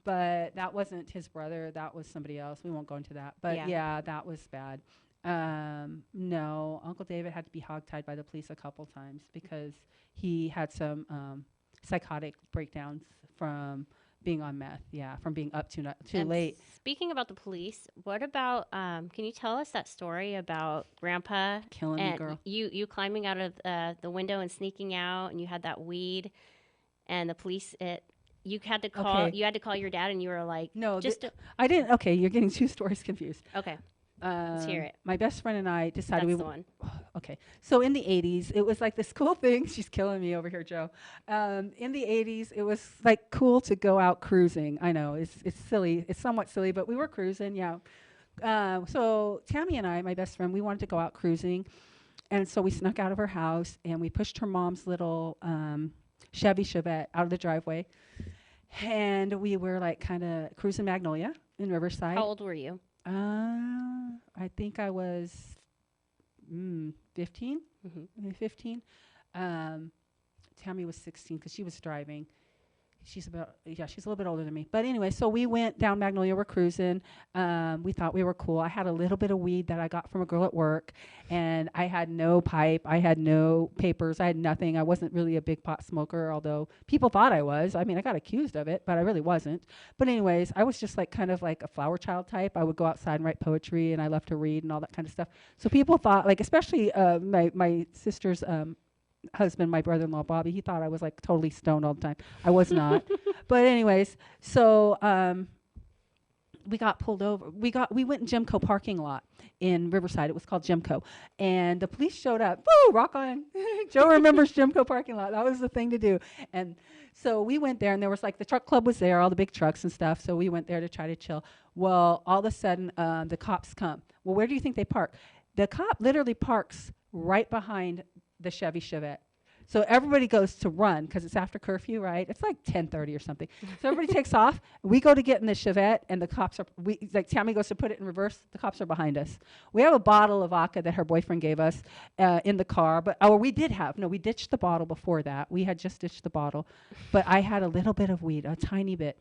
But that wasn't his brother. That was somebody else. We won't go into that. But yeah, that was bad. No, Uncle David had to be hogtied by the police a couple times because he had some psychotic breakdowns from being on meth. Yeah, from being up too late. Speaking about the police, what about? Can you tell us that story about Grandpa Killing the and girl. you climbing out of the window and sneaking out, and you had that weed, and the police. You had to call. Okay. You had to call your dad, and you were like, No, just I didn't. Okay, you're getting two stories confused. okay. Let's hear it. My best friend and I decided That's the one. Okay, so in the 80s, it was like this cool thing. She's killing me over here, Joe. In the 80s, it was like cool to go out cruising. I know it's silly. It's somewhat silly, but we were cruising. Yeah. So Tammy and I, my best friend, we wanted to go out cruising, and so we snuck out of her house and we pushed her mom's little Chevy Chevette out of the driveway, and we were like kind of cruising Magnolia in Riverside. How old were you? I think I was 15, maybe 15. Tammy was 16 because she was driving. She's a little bit older than me. But anyway, so we went down Magnolia. We're cruising. We thought we were cool. I had a little bit of weed that I got from a girl at work, and I had no pipe. I had no papers. I had nothing. I wasn't really a big pot smoker, although people thought I was. I mean, I got accused of it, but I really wasn't. But anyways, I was just like kind of like a flower child type. I would go outside and write poetry, and I loved to read and all that kind of stuff. So people thought, like, especially my sister's husband, my brother-in-law Bobby, he thought I was like totally stoned all the time. I was not. But anyways, so we got pulled over. We went in Jimco parking lot in Riverside. It was called Jimco, and the police showed up. Woo, rock on! Joe remembers Jimco parking lot. That was the thing to do. And so we went there, and there was like the truck club was there, all the big trucks and stuff. So we went there to try to chill. Well, all of a sudden, the cops come. Well, where do you think they park? The cop literally parks right behind the Chevy Chevette. So everybody goes to run because it's after curfew, right? It's like 10:30 or something. So everybody takes off. We go to get in the Chevette, and the cops are, Tammy goes to put it in reverse. The cops are behind us. We have a bottle of vodka that her boyfriend gave us in the car. We ditched the bottle before that. We had just ditched the bottle. But I had a little bit of weed, a tiny bit.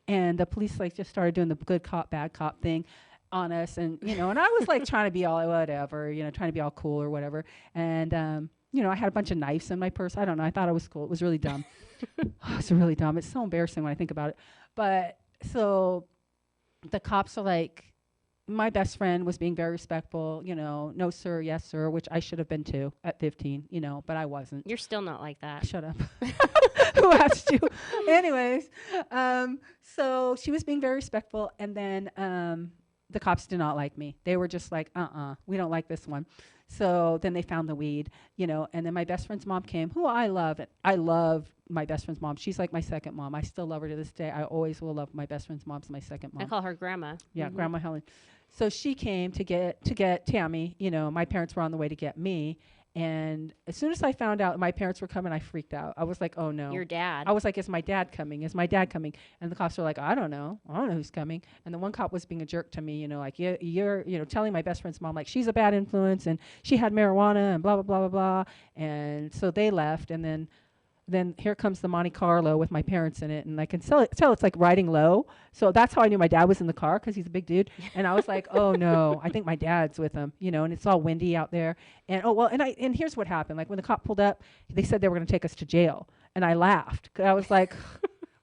And the police just started doing the good cop, bad cop thing on us. And, and I was trying to be all whatever, trying to be all cool or whatever. And, I had a bunch of knives in my purse. I don't know. I thought I was cool. It was really dumb. It's really dumb. It's so embarrassing when I think about it. But so the cops are like, my best friend was being very respectful, no, sir, yes, sir, which I should have been too at 15, but I wasn't. You're still not like that. Shut up. Who asked you? Anyways, so she was being very respectful. And then the cops did not like me. They were just like, we don't like this one. So then they found the weed, and then my best friend's mom came, who I love. I love my best friend's mom. She's like my second mom. I still love her to this day. I always will love my best friend's mom's my second mom. I call her grandma. Yeah, Grandma Helen. So she came to get Tammy. My parents were on the way to get me. And as soon as I found out my parents were coming, I freaked out. I was like, oh, no. Your dad. I was like, is my dad coming? Is my dad coming? And the cops were like, I don't know who's coming. And the one cop was being a jerk to me, you're telling my best friend's mom, like, she's a bad influence and she had marijuana and blah, blah, blah, blah, blah. And so they left. And then here comes the Monte Carlo with my parents in it, and I can tell it's like riding low. So that's how I knew my dad was in the car, because he's a big dude. And I was like, oh no, I think my dad's with him, and it's all windy out there. And and here's what happened. Like when the cop pulled up, they said they were going to take us to jail, and I laughed. I was like,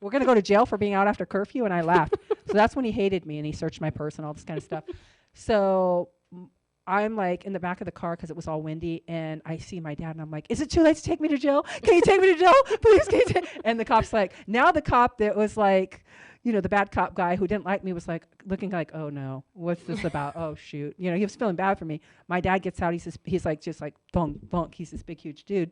we're going to go to jail for being out after curfew, and I laughed. So that's when he hated me, and he searched my purse and all this kind of stuff. So I'm like in the back of the car because it was all windy, and I see my dad, and I'm like, is it too late to take me to jail? Can you take me to jail? Please, can you And the cop's like, now the cop that was like, the bad cop guy who didn't like me was like looking like, oh no, what's this about? Oh shoot. He was feeling bad for me. My dad gets out, he's like just like thunk, thunk. He's this big, huge dude.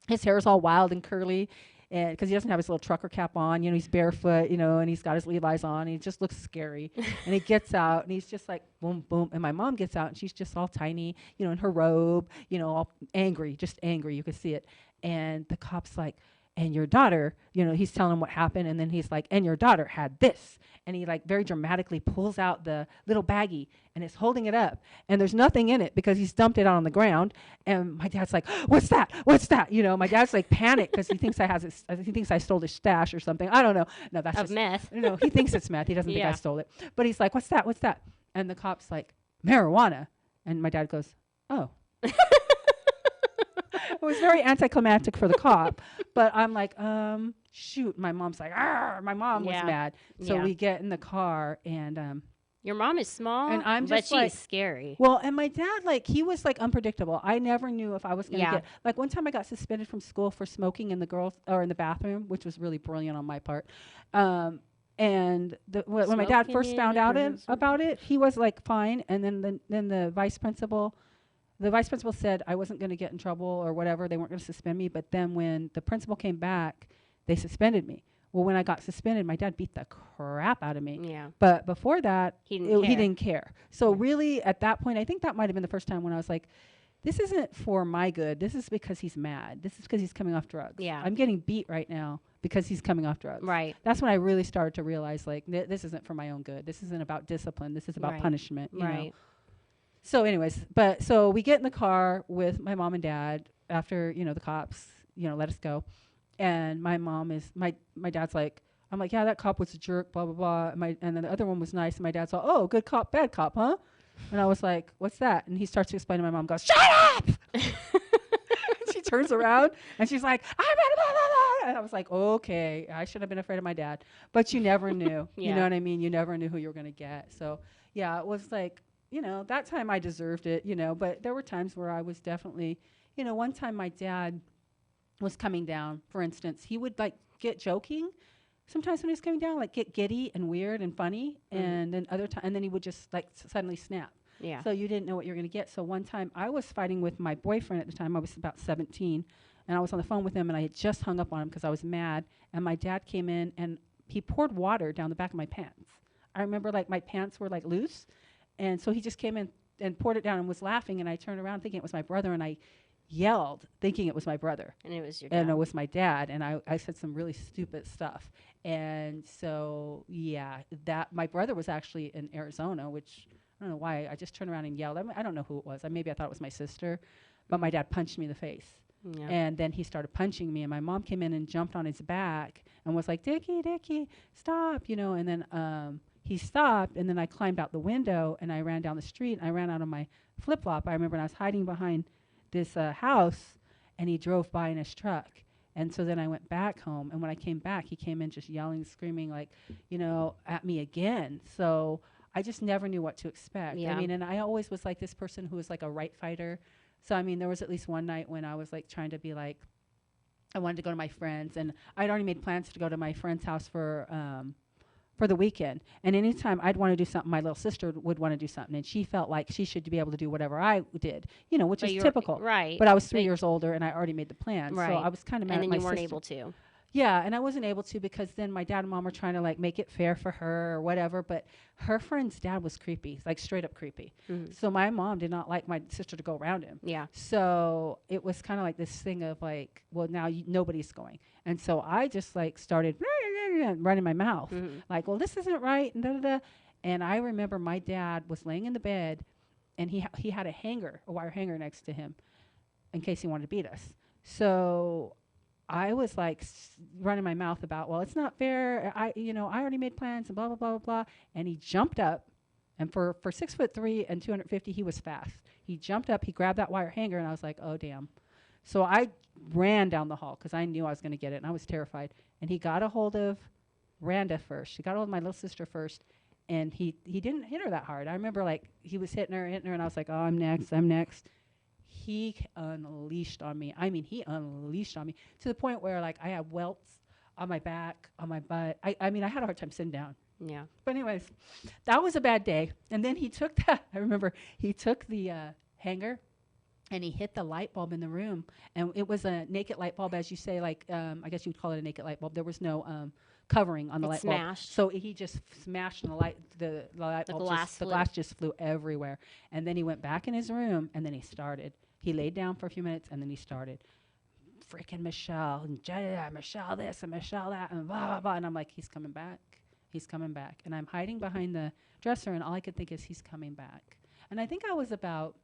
His hair is all wild and curly. And because he doesn't have his little trucker cap on, he's barefoot, and he's got his Levi's on, and he just looks scary. And he gets out, and he's just like, boom, boom. And my mom gets out, and she's just all tiny, in her robe, all angry, just angry. You could see it. And the cop's like, and your daughter, he's telling him what happened. And then he's like, and your daughter had this. And he like very dramatically pulls out the little baggie and is holding it up. And there's nothing in it because he's dumped it out on the ground. And my dad's like, what's that? What's that? My dad's like panicked because he thinks I stole his stash or something. I don't know. No, that's just meth. No, he thinks it's meth. He doesn't think I stole it. But he's like, what's that? What's that? And the cop's like, marijuana. And my dad goes, oh. It was very anticlimactic for the cop, but I'm like, shoot. My mom's like, my mom was mad. So we get in the car, and your mom is small, and I'm just but she's scary. Well, and my dad, he was unpredictable. I never knew if I was going to get, one time I got suspended from school for smoking in the bathroom, which was really brilliant on my part. And when my dad first found out about it, he was fine. And then the vice principal said I wasn't going to get in trouble or whatever. They weren't going to suspend me. But then when the principal came back, they suspended me. Well, when I got suspended, my dad beat the crap out of me. Yeah. But before that, he didn't care. So really, at that point, I think that might have been the first time when I was like, this isn't for my good. This is because he's mad. This is because he's coming off drugs. Yeah. I'm getting beat right now because he's coming off drugs. Right. That's when I really started to realize, this isn't for my own good. This isn't about discipline. This is about punishment. You know? So anyways, so we get in the car with my mom and dad after, the cops, let us go. And my dad's like, I'm like, yeah, that cop was a jerk, blah, blah, blah. And then the other one was nice. And my dad's like, oh, good cop, bad cop, huh? And I was like, what's that? And he starts to explain to my mom, goes, shut up! She turns around and she's like, I'm blah, blah, blah. And I was like, okay, I should have been afraid of my dad. But you never knew. You know what I mean? You never knew who you were going to get. So, yeah, it was like, that time I deserved it, but there were times where I was definitely, one time my dad was coming down, for instance, he would get joking sometimes when he was coming down, get giddy and weird and funny. And then and then he would just suddenly snap. Yeah. So you didn't know what you were going to get. So one time I was fighting with my boyfriend at the time. I was about 17 and I was on the phone with him and I had just hung up on him because I was mad. And my dad came in and he poured water down the back of my pants. I remember my pants were loose. And so he just came in and poured it down and was laughing. And I turned around thinking it was my brother. And I yelled thinking it was my brother. And it was your dad. And it was my dad. And I said some really stupid stuff. And so, yeah, that my brother was actually in Arizona, which I don't know why. I just turned around and yelled. I don't know who it was. Maybe I thought it was my sister. But my dad punched me in the face. Yeah. And then he started punching me. And my mom came in and jumped on his back and was like, Dickie, stop, And then he stopped. And then I climbed out the window and I ran down the street. I ran out on my flip-flop. I remember when I was hiding behind this house, and he drove by in his truck. And so then I went back home. And when I came back, he came in just yelling, screaming, like, at me again. So I just never knew what to expect. Yeah. I mean, and I always was like this person who was like a right fighter. So, I mean, there was at least one night when I was like trying to be like, I wanted to go to my friends, and I'd already made plans to go to my friend's house for the weekend. And anytime I'd want to do something, my little sister would want to do something, and she felt like she should be able to do whatever I did, which is typical. Right. But I was 3 years older, and I already made the plans. Right. So I was kind of mad and at then my you weren't sister. able to. Yeah, and I wasn't able to because then my dad and mom were trying to like make it fair for her or whatever, but her friend's dad was creepy, like straight up creepy. Mm-hmm. So my mom did not like my sister to go around him. Yeah. So it was kind of like this thing of like, well, now nobody's going. And so I just like started running my mouth, like, well, this isn't right, and da-da-da. And I remember my dad was laying in the bed, and he had a wire hanger next to him in case he wanted to beat us. So I was like running my mouth about, well, it's not fair. I already made plans and blah, blah, blah, blah, blah. And he jumped up, and for 6'3" and 250, he was fast. He jumped up, he grabbed that wire hanger, and I was like, oh, damn. So I ran down the hall because I knew I was going to get it, and I was terrified. And he got a hold of Randa first. He got a hold of my little sister first, and he didn't hit her that hard. I remember like he was hitting her, and I was like, oh, I'm next. He unleashed on me. I mean, he unleashed on me to the point where like I had welts on my back, on my butt. I mean, I had a hard time sitting down. Yeah. But anyways, that was a bad day. And then he took that. I remember he took the hanger and he hit the light bulb in the room. And it was a naked light bulb, as you say, like I guess you would call it a naked light bulb. There was no covering on the light bulb. Smashed. So he just smashed the light bulb. The glass just flew everywhere. And then he went back in his room, and then he started. He laid down for a few minutes, and then he started. Freaking Michelle, and Michelle this, and Michelle that, and blah, blah, blah. And I'm like, he's coming back. He's coming back. And I'm hiding behind the dresser, and all I could think is he's coming back. And I think I was about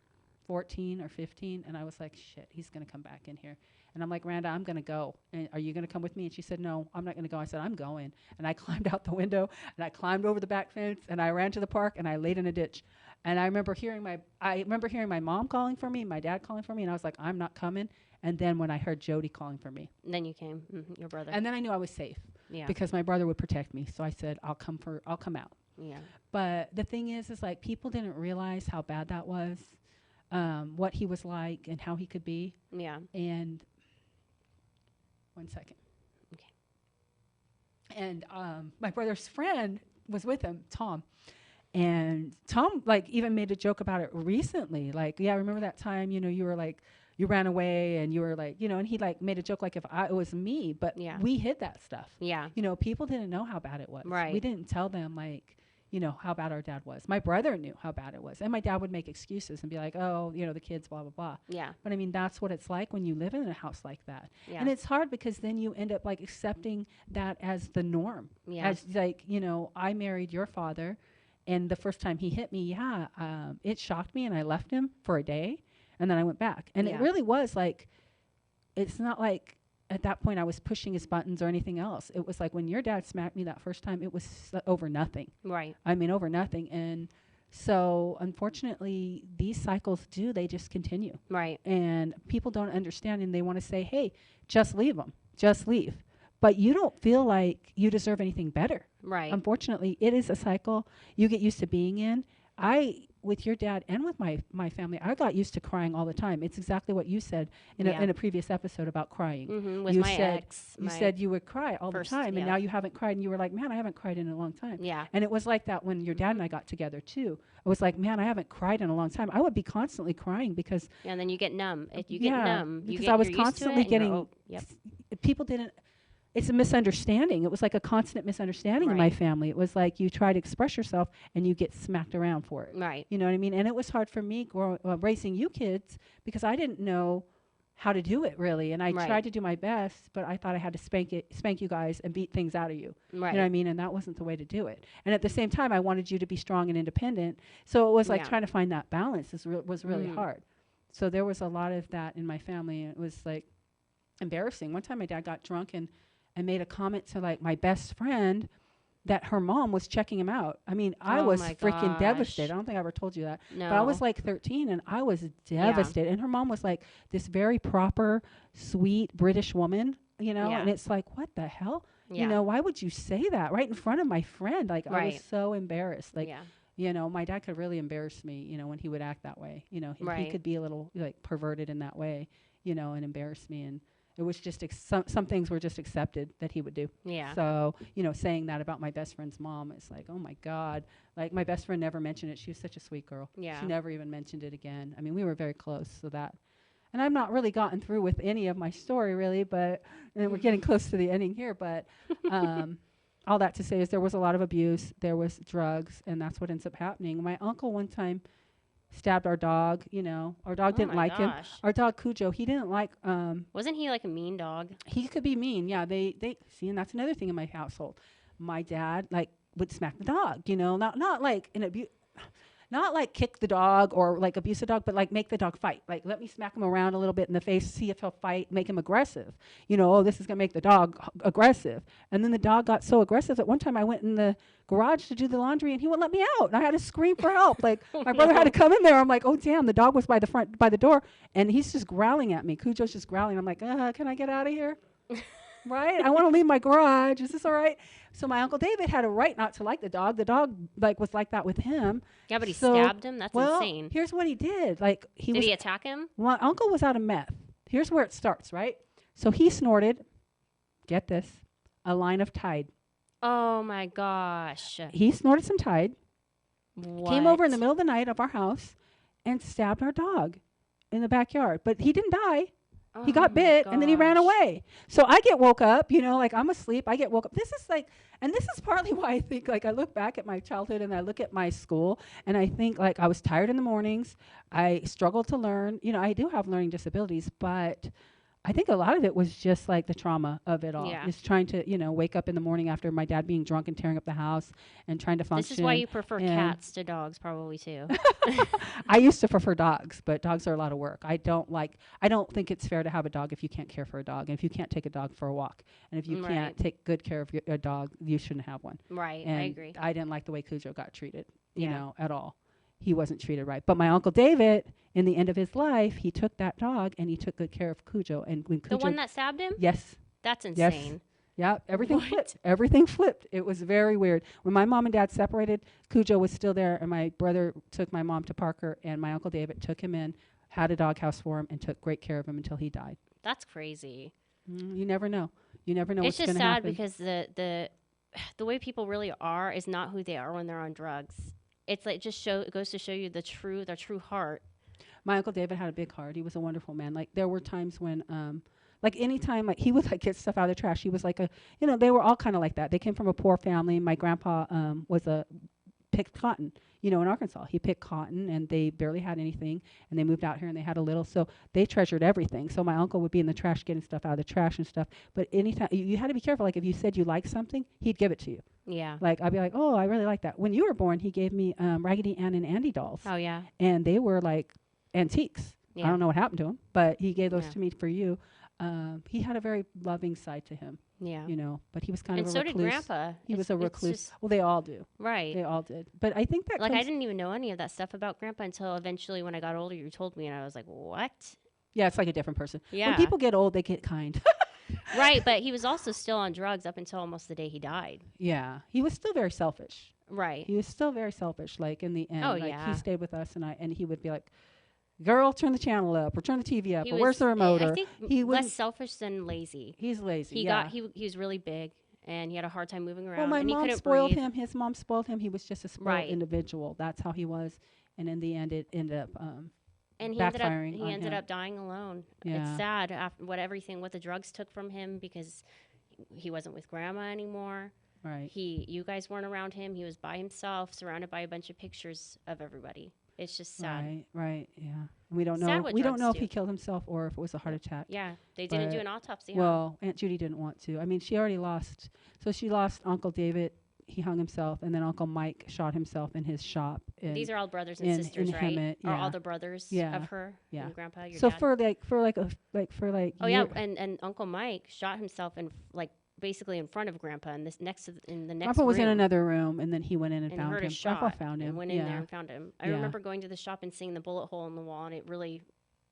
14 or 15, and I was like, shit, he's going to come back in here. And I'm like, Randa, I'm going to go. And are you going to come with me? And she said, no, I'm not going to go. I said, I'm going. And I climbed out the window, and I climbed over the back fence, and I ran to the park, and I laid in a ditch. And I remember hearing my mom calling for me, my dad calling for me, and I was like, I'm not coming. And then when I heard Jody calling for me. And then you came, your brother. And then I knew I was safe. Yeah. Because my brother would protect me. So I said, I'll come out. Yeah. But the thing is like people didn't realize how bad that was, what he was like and how he could be. Yeah. And 1 second. Okay. And my brother's friend was with him, Tom. And Tom like even made a joke about it recently. Like, yeah, remember that time, you were like, you ran away and you were like, and he like made a joke like if it was me, but we hid that stuff. Yeah. People didn't know how bad it was. Right. We didn't tell them like, how bad our dad was. My brother knew how bad it was. And my dad would make excuses and be like, oh, the kids, blah, blah, blah. Yeah. But I mean, that's what it's like when you live in a house like that. Yeah. And it's hard because then you end up like accepting that as the norm. Yeah. As like, I married your father, and the first time he hit me, it shocked me, and I left him for a day. And then I went back. And it really was like, it's not like at that point I was pushing his buttons or anything else. It was like when your dad smacked me that first time, it was over nothing. Right. I mean, over nothing. And so unfortunately, these cycles they just continue. Right. And people don't understand, and they want to say, hey, just leave them. Just leave. But you don't feel like you deserve anything better. Right. Unfortunately, it is a cycle you get used to being in. With your dad and with my family, I got used to crying all the time. It's exactly what you said in a previous episode about crying. Mm-hmm. With you my ex. You said you would cry all the time, and yeah. now you haven't cried, and you were like, man, I haven't cried in a long time. Yeah. And it was like that when your dad and I got together, too. It was like, man, I haven't cried in a long time. I would be constantly crying because... Yeah, and then you get numb. You get numb. Because I was constantly getting... People didn't... It's a misunderstanding. It was like a constant misunderstanding in my family. It was like you try to express yourself and you get smacked around for it. Right. You know what I mean? And it was hard for me raising you kids because I didn't know how to do it really. And I Right. tried to do my best, but I thought I had to spank you guys and beat things out of you. Right. You know what I mean? And that wasn't the way to do it. And at the same time, I wanted you to be strong and independent. So it was like Yeah. trying to find that balance was really Mhm. hard. So there was a lot of that in my family. And it was like embarrassing. One time my dad got drunk and made a comment to like my best friend that her mom was checking him out. I mean, I Oh was my freaking devastated. gosh. I don't think I ever told you that. No. But I was like 13 and I was devastated. And her mom was like this very proper, sweet British woman, you know? Yeah. And it's like, what the hell? Yeah. You know, why would you say that right in front of my friend? Like, I Right. was so embarrassed. Like, yeah. you know, my dad could really embarrass me, you know, when he would act that way. You know, he Right. could be a little like perverted in that way, you know, and embarrass me. And it was just some things were just accepted that he would do. Yeah. So, you know, saying that about my best friend's mom, it's like, oh my God. Like my best friend never mentioned it. She was such a sweet girl. Yeah. She never even mentioned it again. I mean, we were very close, so that. And I've not really gotten through with any of my story really, but and we're getting close to the ending here, but all that to say is there was a lot of abuse, there was drugs, and that's what ends up happening. My uncle one time stabbed our dog, you know. Our dog Oh didn't my like him. gosh. Our dog Cujo, he didn't like Wasn't he like a mean dog? he could be mean. Yeah, they see, and that's another thing in my household. My dad like would smack the dog, you know, not like an abuse, not like kick the dog or like abuse the dog, but like make the dog fight. Like let me smack him around a little bit in the face, see if he'll fight, make him aggressive. You know, oh, this is gonna make the dog aggressive. And then the dog got so aggressive that one time I went in the garage to do the laundry and he wouldn't let me out. And I had to scream for help. Like my brother had to come in there. I'm like, oh damn, the dog was by the door, and he's just growling at me. Cujo's just growling. I'm like, can I get out of here? Right? I want to leave my garage. Is this all right? So my Uncle David had a right not to like the dog. The dog like was like that with him. Yeah, but he So- stabbed him? That's well, insane. here's what he did. Like he Did was he attack him? my uncle was out of meth. Here's where it starts, right? So he snorted, get this, a line of Tide. Oh my gosh. He snorted some Tide, came over in the What? middle of the night of our house and stabbed our dog in the backyard. But he didn't die. He Oh got my bit and then he ran gosh. away. So I get woke up, you know, like I'm asleep. I get woke up. This is like, and this is partly why I think like I look back at my childhood and I look at my school and I think like I was tired in the mornings. I struggled to learn. You know, I do have learning disabilities, but I think a lot of it was just like the trauma of it all. Yeah. Just trying to, you know, wake up in the morning after my dad being drunk and tearing up the house and trying to function. This is why you prefer and- cats to dogs, probably too. I used to prefer dogs, but dogs are a lot of work. I don't think it's fair to have a dog if you can't care for a dog and if you can't take a dog for a walk. And if you Right. can't take good care of a dog, you shouldn't have one. Right, And I agree. I didn't like the way Cujo got treated, you Yeah. know, at all. He wasn't treated right. But my Uncle David, in the end of his life, he took that dog and he took good care of Cujo. And when Cujo, The one that stabbed him? yes, That's Yes. insane. yeah, everything What? flipped. Everything flipped. It was very weird. When my mom and dad separated, Cujo was still there, and my brother took my mom to Parker, and my Uncle David took him in, had a doghouse for him, and took great care of him until he died. That's crazy. You never know. You never know It's what's just going to sad happen. because the way people really are is not who they are when they're on drugs. It's like it goes to show you their true heart. My Uncle David had a big heart. He was a wonderful man. Like there were times when, like anytime, like he would like get stuff out of the trash. He was like you know, they were all kind of like that. They came from a poor family. My grandpa picked cotton, you know, in Arkansas. He picked cotton and they barely had anything and they moved out here and they had a little. So they treasured everything. So my uncle would be in the trash getting stuff out of the trash and stuff. But anytime, you had to be careful. Like if you said you liked something, he'd give it to you. Yeah. Like I'd be like, oh, I really like that. When you were born, he gave me Raggedy Ann and Andy dolls. Oh yeah. And they were like antiques. Yeah. I don't know what happened to him, but he gave those Yeah. to me for you. He had a very loving side to him, Yeah. you know, but he was kind And of a so recluse. did Grandpa. He was a It's recluse. just- Well, they all do. right. They all did. But I think that Like I comes- didn't even know any of that stuff about Grandpa until eventually when I got older you told me and I was like, "What?" yeah, it's like a different person. Yeah. When people get old, they get kind. Right, but he was also still on drugs up until almost the day he died. Yeah, he was still very selfish. Right. He was still very selfish. Like in the end, Oh, like yeah. he stayed with us, and he would be like, "Girl, turn the channel up, or turn the TV up, He or where's the remote?" I Or think he less wouldn't- selfish than lazy. he's lazy. He yeah. he was really big and he had a hard time moving around Well, my and he mom couldn't spoiled breathe. him. His mom spoiled him. He was just a spoiled Right. individual. That's how he was. And in the end, it ended up And he backfiring on ended him. up dying alone. Yeah. It's sad after what the drugs took from him because he wasn't with grandma anymore. right. You guys weren't around him. He was by himself, surrounded by a bunch of pictures of everybody. It's just sad. Right, right, yeah. We don't know. Sad what We don't drugs know if do. he killed himself or if it was a heart attack. Yeah, they didn't do But- an autopsy. Huh? Well, Aunt Judy didn't want to. I mean, she already lost. So she lost Uncle David. He hung himself, and then Uncle Mike shot himself in his shop. These are all brothers and in sisters, right? Hemet, Are yeah. all the brothers Yeah. of her Yeah. and Grandpa, your So dad? for Oh yeah, year- and Uncle Mike shot himself in basically in front of Grandpa in this next in the next Grandpa was in room another room, and then he went in and, and found heard him. a shot Grandpa found him. and went in there and found him. I Yeah. remember going to the shop and seeing the bullet hole in the wall, and it really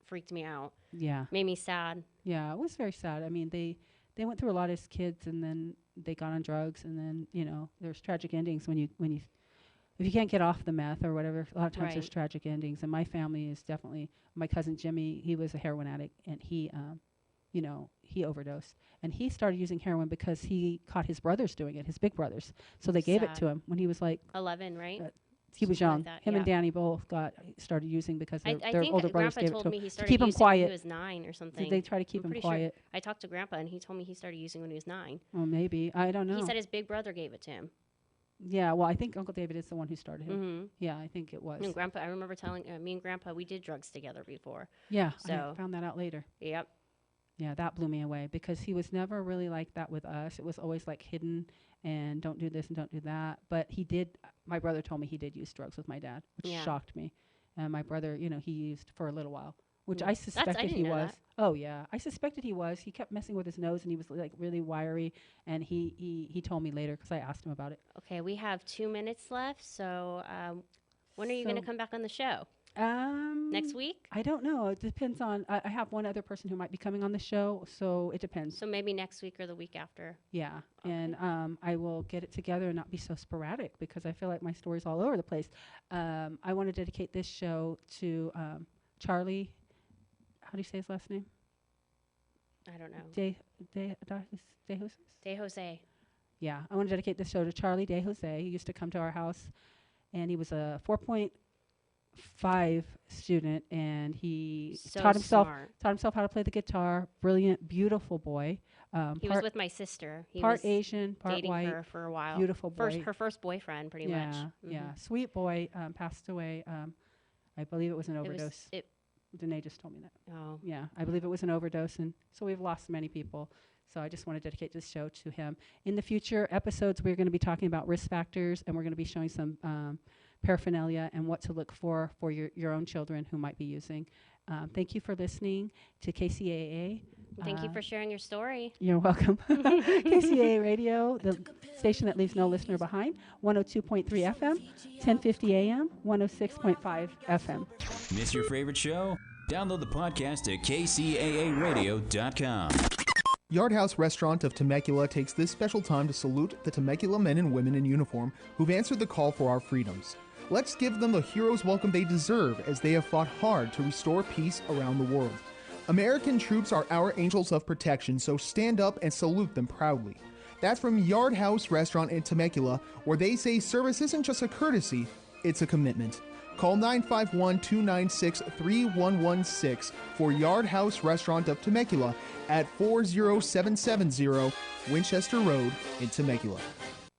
freaked me out. Yeah. Made me sad. Yeah, it was very sad. I mean, they went through a lot as kids, and then they got on drugs, and then there's tragic endings when you if you can't get off the meth or whatever. A lot of times there's Right. tragic endings, and my family is definitely my cousin Jimmy. He was a heroin addict, and he overdosed, and he started using heroin because he caught his brothers doing it, his big brothers. So they gave it Sad. to him when he was like 11, right? he was Something like young. that, Him and yeah. Danny both started using because I their think older brothers Grandpa gave it told to me him he to started keep him using when he quiet. was 9 or something. Did they try to keep I'm him pretty sure. quiet? I talked to Grandpa, and he told me he started using when he was 9. Oh, maybe. I don't know. He said his big brother gave it to him. Yeah, well, I think Uncle David is the one who started him. Mm-hmm. Yeah, I think it was. And Grandpa, I remember telling me and Grandpa we did drugs together before. Yeah, So- I found that out later. Yep. Yeah, that blew me away because he was never really like that with us. It was always like hidden and don't do this and don't do that. But he did, my brother told me he did use drugs with my dad, which Yeah. shocked me. And my brother, he used for a little while, which Mm. I suspected didn't he know was. that. Oh, yeah. I suspected he was. He kept messing with his nose and he was like really wiry. And he told me later because I asked him about it. Okay, we have 2 minutes left. So when are you going to So- come back on the show? Next week? I don't know. It depends on, I have one other person who might be coming on the show, so it depends. So maybe next week or the week after. Yeah, and I will get it together and not be so sporadic because I feel like my story's all over the place. I want to dedicate this show to Charlie. How do you say his last name? I don't know. De Jose? De Jose. Yeah, I want to dedicate this show to Charlie De Jose. He used to come to our house, and he was a 4.5 student, and he So taught himself smart. how to play the guitar. Brilliant, beautiful boy. He was with my sister. He part was Asian, part dating white. her for a while. Beautiful boy. Her first boyfriend, pretty much. Mm-hmm. Yeah, sweet boy. Passed away. I believe it was an It overdose. was, Danae just told me that. oh, Yeah, I believe it was an overdose, and so we've lost many people. So I just want to dedicate this show to him. In the future episodes, we're going to be talking about risk factors, and we're going to be showing some paraphernalia and what to look for your own children who might be using. Thank you for listening to KCAA. thank you for sharing your story. You're welcome. KCAA Radio, the station that leaves no listener behind. 102.3 FM, 1050 AM, 106.5 FM. Miss your favorite show? Download the podcast at kcaaradio.com. Yard House Restaurant of Temecula takes this special time to salute the Temecula men and women in uniform who've answered the call for our freedoms. Let's give them the hero's welcome they deserve as they have fought hard to restore peace around the world. American troops are our angels of protection, so stand up and salute them proudly. That's from Yard House Restaurant in Temecula, where they say service isn't just a courtesy, it's a commitment. Call 951-296-3116 for Yard House Restaurant of Temecula at 40770 Winchester Road in Temecula.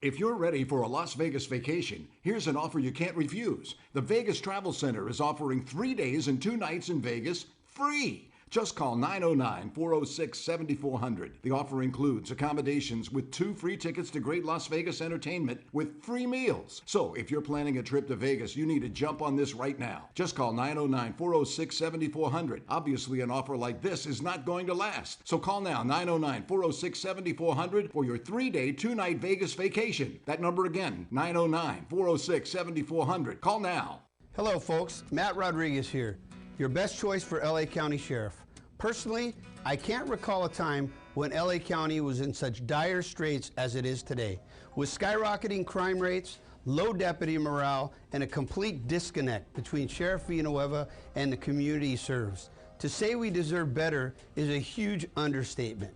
If you're ready for a Las Vegas vacation, here's an offer you can't refuse. The Vegas Travel Center is offering 3 days and 2 nights in Vegas free. Just call 909-406-7400. The offer includes accommodations with 2 free tickets to great Las Vegas entertainment with free meals. So if you're planning a trip to Vegas, you need to jump on this right now. Just call 909-406-7400. Obviously, an offer like this is not going to last. So call now, 909-406-7400 for your 3-day, 2-night Vegas vacation. That number again, 909-406-7400. Call now. Hello, folks. Matt Rodriguez here, your best choice for LA County Sheriff. Personally, I can't recall a time when LA County was in such dire straits as it is today, with skyrocketing crime rates, low deputy morale, and a complete disconnect between Sheriff Villanueva and the community he serves. To say we deserve better is a huge understatement.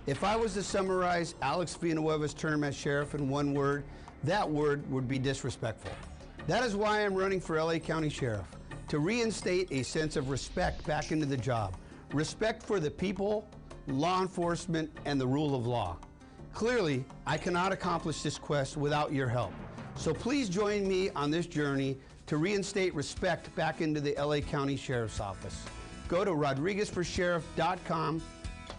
If I was to summarize Alex Villanueva's term as sheriff in one word, that word would be disrespectful. That is why I'm running for LA County Sheriff, to reinstate a sense of respect back into the job. Respect for the people, law enforcement, and the rule of law. Clearly, I cannot accomplish this quest without your help. So please join me on this journey to reinstate respect back into the LA County Sheriff's Office. Go to rodriguezforsheriff.com,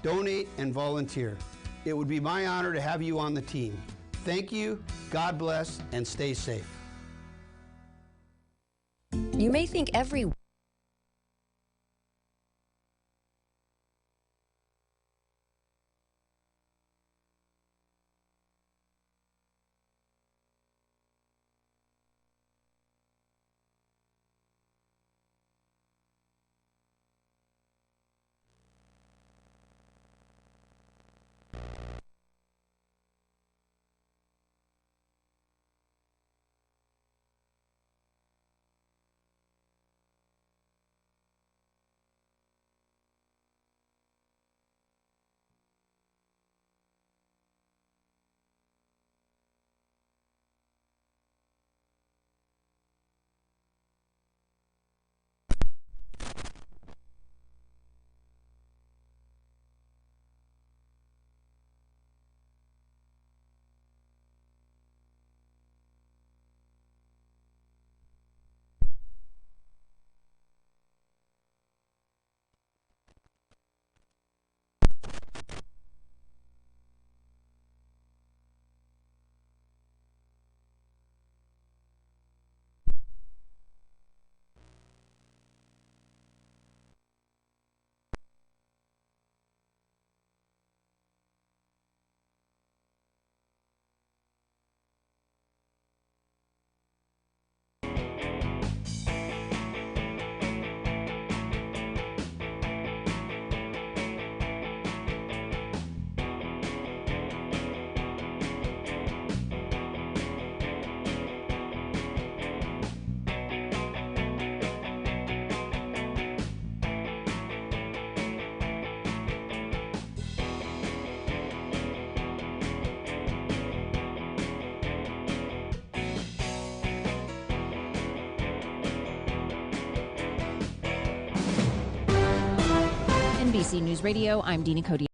donate, and volunteer. It would be my honor to have you on the team. Thank you, God bless, and stay safe. You may think every NBC News Radio, I'm Dina Cody.